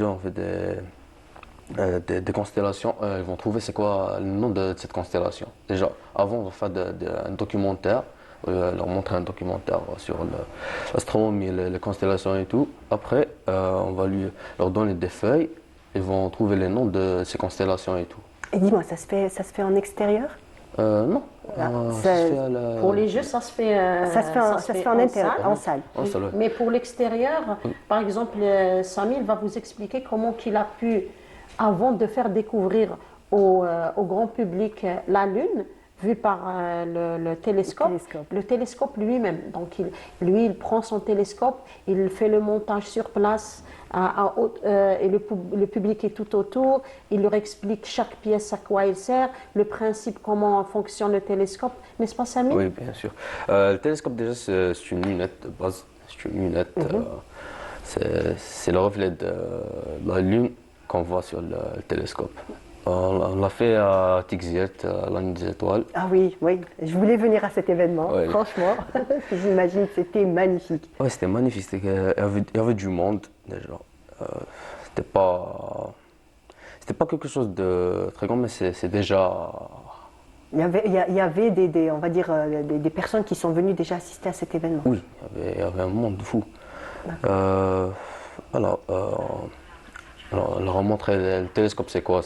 constellations. Ils vont trouver c'est quoi le nom de cette constellation. Déjà, avant, on va faire un documentaire. Leur montrer un documentaire sur l'astronomie, les constellations et tout. Après, on va leur donner des feuilles. Ils vont trouver les noms de ces constellations et tout. Et dis-moi, ça se fait en extérieur? Non. Pour les jeux, ça se fait en salle. Mais pour l'extérieur, par exemple, Samir va vous expliquer comment il a pu, avant de faire découvrir au grand public la Lune, vu par le télescope. Le télescope lui-même. Donc il prend son télescope, il fait le montage sur place et le public est tout autour. Il leur explique chaque pièce à quoi il sert, le principe, comment fonctionne le télescope. N'est-ce pas, Samy? Oui, bien sûr. Le télescope, déjà, c'est une lunette de base. C'est une lunette. C'est le reflet de la Lune qu'on voit sur le télescope. On l'a fait à Tixiet, à la Nuit des Étoiles. Ah oui, je voulais venir à cet événement, franchement. J'imagine que c'était magnifique. Oui, c'était magnifique. Il y avait du monde déjà. C'était pas quelque chose de très grand, mais c'est déjà... Il y avait on va dire, des personnes qui sont venues déjà assister à cet événement. Oui, il y avait un monde fou. Alors, on leur a montré le télescope, c'est quoi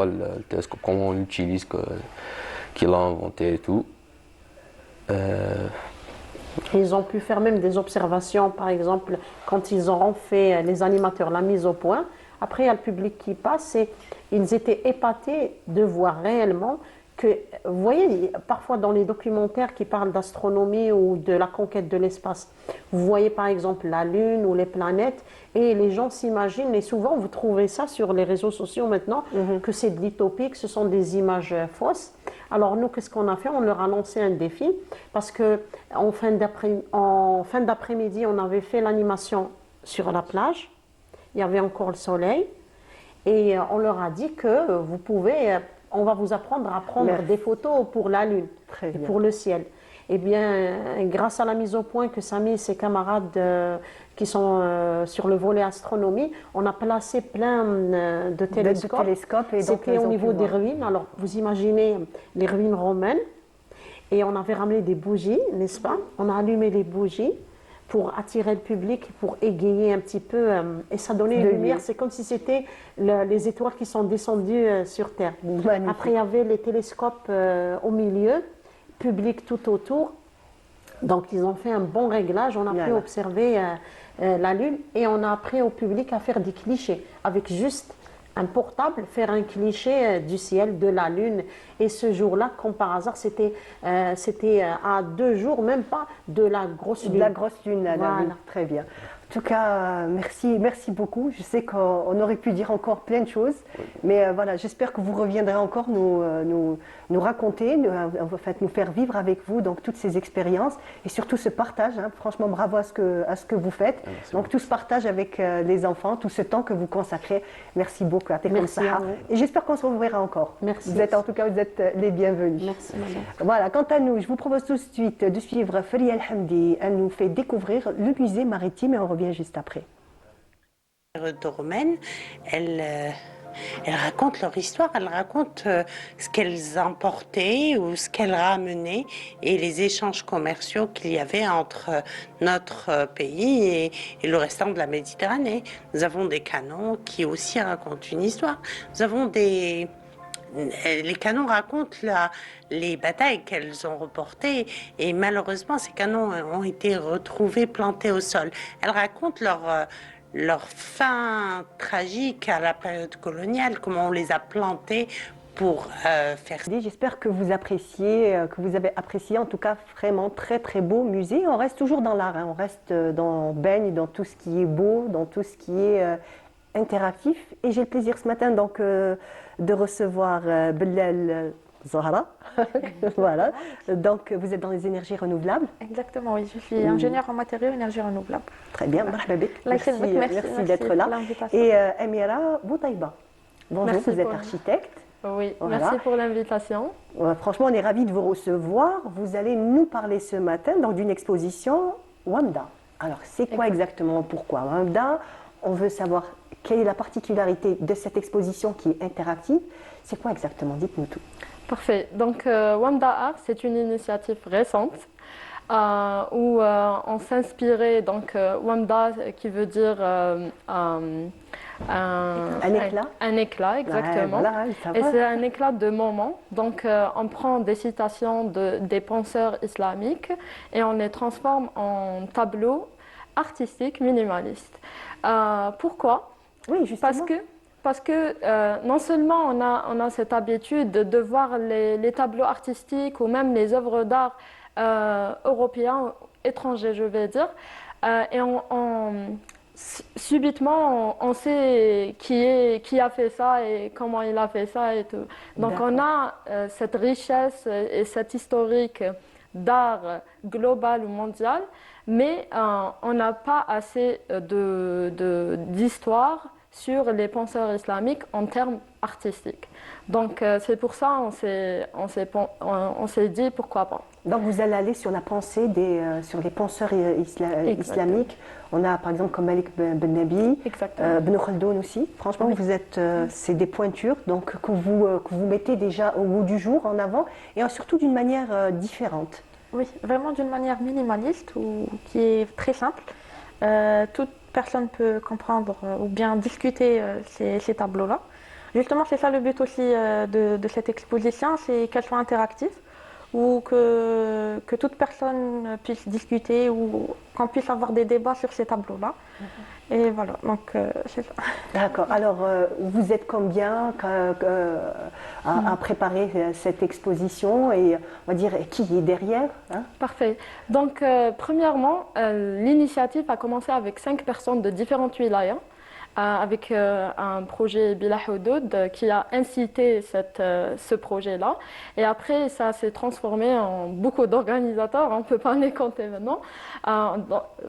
le télescope, comment on l'utilise, qu'il a inventé et tout. Ils ont pu faire même des observations, par exemple, quand ils auront fait, les animateurs, la mise au point. Après, il y a le public qui passe et ils étaient épatés de voir réellement que, vous voyez, parfois dans les documentaires qui parlent d'astronomie ou de la conquête de l'espace, vous voyez par exemple la Lune ou les planètes et les gens s'imaginent, et souvent vous trouvez ça sur les réseaux sociaux maintenant, que c'est de l'utopie, que ce sont des images fausses. Alors nous, qu'est-ce qu'on a fait? On leur a lancé un défi parce qu'en fin d'après-midi, on avait fait l'animation sur la plage, il y avait encore le soleil, et on leur a dit que vous pouvez... On va vous apprendre à prendre des photos pour la Lune et pour le ciel. Eh bien, grâce à la mise au point que Samy et ses camarades qui sont sur le volet astronomie, on a placé plein de télescopes. C'était au niveau des ruines. Alors, vous imaginez les ruines romaines. Et on avait ramené des bougies, n'est-ce pas? On a allumé les bougies pour attirer le public, pour égayer un petit peu, et ça donnait une lumière. C'est comme si c'était les étoiles qui sont descendues sur Terre. Magnifique. Après, il y avait les télescopes au milieu, public tout autour. Donc, ils ont fait un bon réglage. On a pu observer la Lune et on a appris au public à faire des clichés avec juste un portable, faire un cliché du ciel, de la Lune. Et ce jour-là, comme par hasard, c'était à 2 jours, même pas, de la grosse Lune. De la grosse Lune, la Lune. Très bien. En tout cas, merci beaucoup. Je sais qu'on aurait pu dire encore plein de choses, mais voilà, j'espère que vous reviendrez encore nous raconter, nous faire vivre avec vous donc toutes ces expériences et surtout ce partage. Hein. Franchement, bravo à ce que vous faites. Donc tout ce partage avec les enfants, tout ce temps que vous consacrez. Merci beaucoup. Merci à vous. Et j'espère qu'on se reverra encore. Merci. Vous êtes les bienvenus. Merci, madame. Voilà, quant à nous, je vous propose tout de suite de suivre Faria El Hamdi. Elle nous fait découvrir le musée maritime et on revient juste après. De romaines, elles racontent leur histoire, elles racontent ce qu'elles emportaient ou ce qu'elles ramenaient et les échanges commerciaux qu'il y avait entre notre pays et le restant de la Méditerranée. Nous avons des canons qui aussi racontent une histoire. Nous avons les canons racontent les batailles qu'elles ont reportées et malheureusement ces canons ont été retrouvés plantés au sol. Elles racontent leur fin tragique à la période coloniale, comment on les a plantés pour faire... J'espère que vous avez apprécié en tout cas vraiment très très beau musée. On reste toujours dans l'art, hein. On baigne dans tout ce qui est beau, dans tout ce qui est interactif. Et j'ai le plaisir ce matin donc de recevoir Bellal Zahra. Voilà. Donc vous êtes dans les énergies renouvelables. Exactement, oui. Je suis ingénieure en matériaux et énergie renouvelable. Très bien, merci d'être là. Et Amira Boutaïba. Bonjour, merci vous êtes architecte. Oui, voilà. Merci pour l'invitation. Franchement, on est ravis de vous recevoir. Vous allez nous parler ce matin d'une exposition Wamda. Alors, c'est quoi exactement? Pourquoi Wamda? On veut savoir quelle est la particularité de cette exposition qui est interactive. C'est quoi exactement? Dites-nous tout. Parfait. Donc, Wamda Art, c'est une initiative récente où on s'inspirait, donc Wamda qui veut dire un éclat. Un éclat, exactement. Ouais, voilà, et c'est un éclat de moment. Donc, on prend des citations des penseurs islamiques et on les transforme en tableaux artistiques minimalistes. Pourquoi? Oui, justement. Parce que non seulement on a cette habitude de voir les tableaux artistiques ou même les œuvres d'art européens, étrangers je vais dire, et subitement on sait qui a fait ça et comment il a fait ça et tout. Donc on a cette richesse et cette historique d'art global ou mondial, mais on n'a pas assez d'histoire sur les penseurs islamiques en termes artistiques. Donc c'est pour ça on s'est dit pourquoi pas. Donc vous allez aller sur la pensée sur les penseurs islamiques. On a par exemple comme Malik Ben Nabi, Ben Khaldoun aussi. Franchement, vous êtes, c'est des pointures donc que vous mettez déjà au goût du jour en avant et surtout d'une manière différente. Oui, vraiment d'une manière minimaliste qui est très simple. Toute personne peut comprendre ou bien discuter ces tableaux-là. Justement, c'est ça le but aussi de cette exposition, c'est qu'elle soit interactive ou que toute personne puisse discuter ou qu'on puisse avoir des débats sur ces tableaux-là. Et voilà, donc c'est ça. D'accord. Alors, vous êtes combien à préparer cette exposition et on va dire qui est derrière, hein? Parfait. Donc, premièrement, l'initiative a commencé avec 5 personnes de différentes wilayas, avec un projet Bila Houdoud qui a incité ce projet-là. Et après, ça s'est transformé en beaucoup d'organisateurs, on ne peut pas les compter maintenant.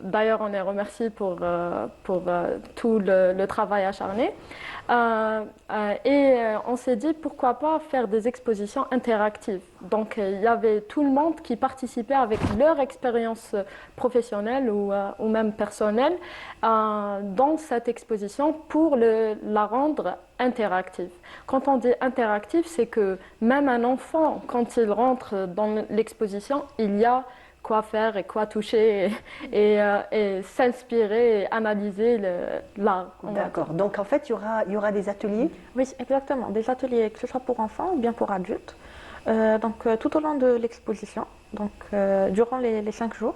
D'ailleurs, on les remercie pour tout le travail acharné. Et on s'est dit pourquoi pas faire des expositions interactives. Donc il y avait tout le monde qui participait avec leur expérience professionnelle ou même personnelle dans cette exposition pour la rendre interactive. Quand on dit interactive, c'est que même un enfant, quand il rentre dans l'exposition, il y a quoi faire et quoi toucher et s'inspirer et analyser l'art. D'accord. Donc en fait, il y aura des ateliers? Oui, exactement. Des ateliers, que ce soit pour enfants ou bien pour adultes. Donc tout au long de l'exposition, donc durant les 5 jours,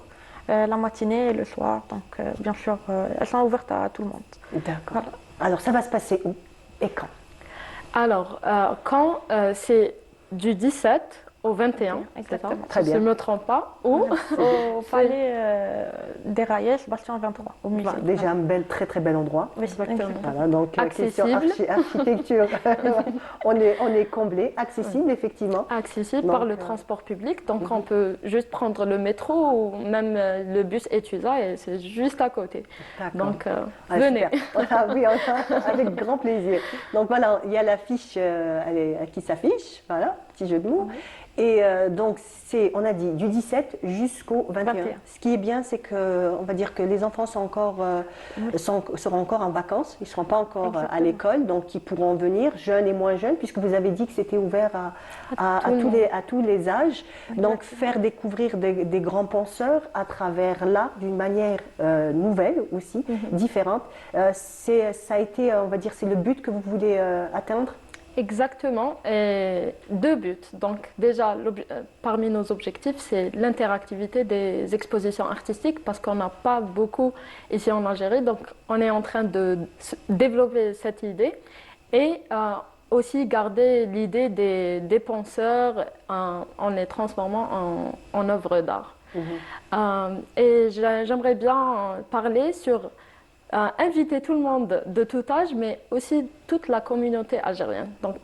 la matinée et le soir. Donc bien sûr, elles sont ouvertes à tout le monde. D'accord. Voilà. Alors ça va se passer où et quand? Alors quand c'est du 17 au 21, exactement. Si je ne me trompe pas. Où au palais des Raïs, Bastion 23, au musée. Déjà un très très bel endroit. Exactement. Voilà, donc question accessible. architecture, on est comblé, accessible effectivement. Accessible Donc, par le transport public, donc on peut juste prendre le métro ou même le bus Etusa et c'est juste à côté. Donc venez. Voilà, oui, avec grand plaisir. Donc voilà, il y a l'affiche qui s'affiche, voilà, petit jeu de mots. Et donc, on a dit, du 17 jusqu'au 21. Ce qui est bien, c'est qu'on va dire que les enfants seront encore en vacances, ils ne seront pas encore à l'école, donc ils pourront venir, jeunes et moins jeunes, puisque vous avez dit que c'était ouvert à tous les âges. Donc, faire découvrir des grands penseurs à travers l'art d'une manière nouvelle aussi, différente. Ça a été, on va dire, c'est le but que vous voulez atteindre? Exactement, et 2 buts. Donc déjà, parmi nos objectifs, c'est l'interactivité des expositions artistiques parce qu'on n'a pas beaucoup ici en Algérie. Donc on est en train de développer cette idée et aussi garder l'idée des penseurs en les transformant en œuvres d'art. Et j'aimerais bien parler sur inviter tout le monde de tout âge, mais aussi toute la communauté algérienne. Donc,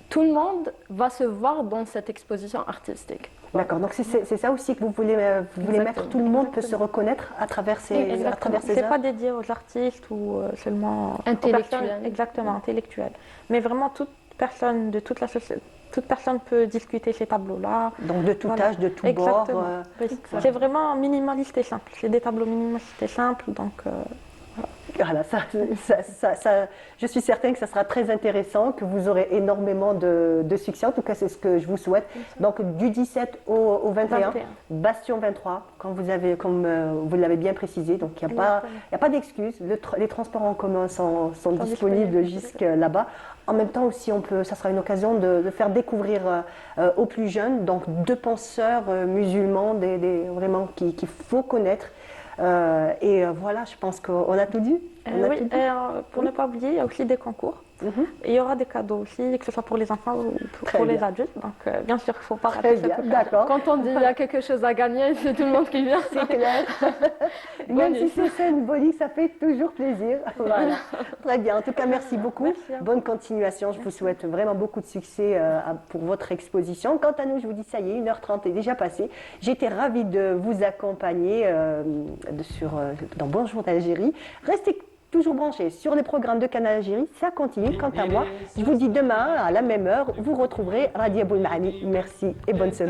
tout le monde va se voir dans cette exposition artistique. D'accord, donc c'est ça aussi que vous voulez mettre, tout le monde peut se reconnaître à travers ces œuvres. C'est pas dédié aux artistes ou seulement intellectuels. Exactement, intellectuels. Mais vraiment toute personne de toute la société. Toute personne peut discuter ces tableaux-là. Donc de tout âge, de tout bord. C'est vraiment minimaliste et simple. C'est des tableaux minimalistes et simples, donc... Voilà, je suis certaine que ça sera très intéressant, que vous aurez énormément de succès. En tout cas, c'est ce que je vous souhaite. Donc, du 17 au 21, Bastion 23, comme vous l'avez bien précisé. Donc, il n'y a pas d'excuses. Les transports en commun sont disponibles jusque là-bas. En même temps aussi, ça sera une occasion de faire découvrir aux plus jeunes, donc 2 penseurs musulmans, vraiment qu'il faut connaître. Et voilà, je pense qu'on a tout dit. Pour ne pas oublier, il y a aussi des concours. Il y aura des cadeaux aussi, que ce soit pour les enfants ou pour les adultes. Donc, bien sûr, il ne faut pas rater cette D'accord. Quand on dit qu'il y a quelque chose à gagner, c'est tout le monde qui vient. C'est clair. Même si c'est symbolique, ça fait toujours plaisir. Voilà. Très bien. En tout cas, merci beaucoup. Bonne continuation. Je vous souhaite vraiment beaucoup de succès pour votre exposition. Quant à nous, je vous dis, ça y est, 1h30 est déjà passée. J'étais ravie de vous accompagner dans Bonjour d'Algérie. Restez toujours branchés sur les programmes de Canal Algérie, ça continue. Quant à moi, je vous dis demain à la même heure, vous retrouverez Radia Boulmani. Merci et bonne semaine.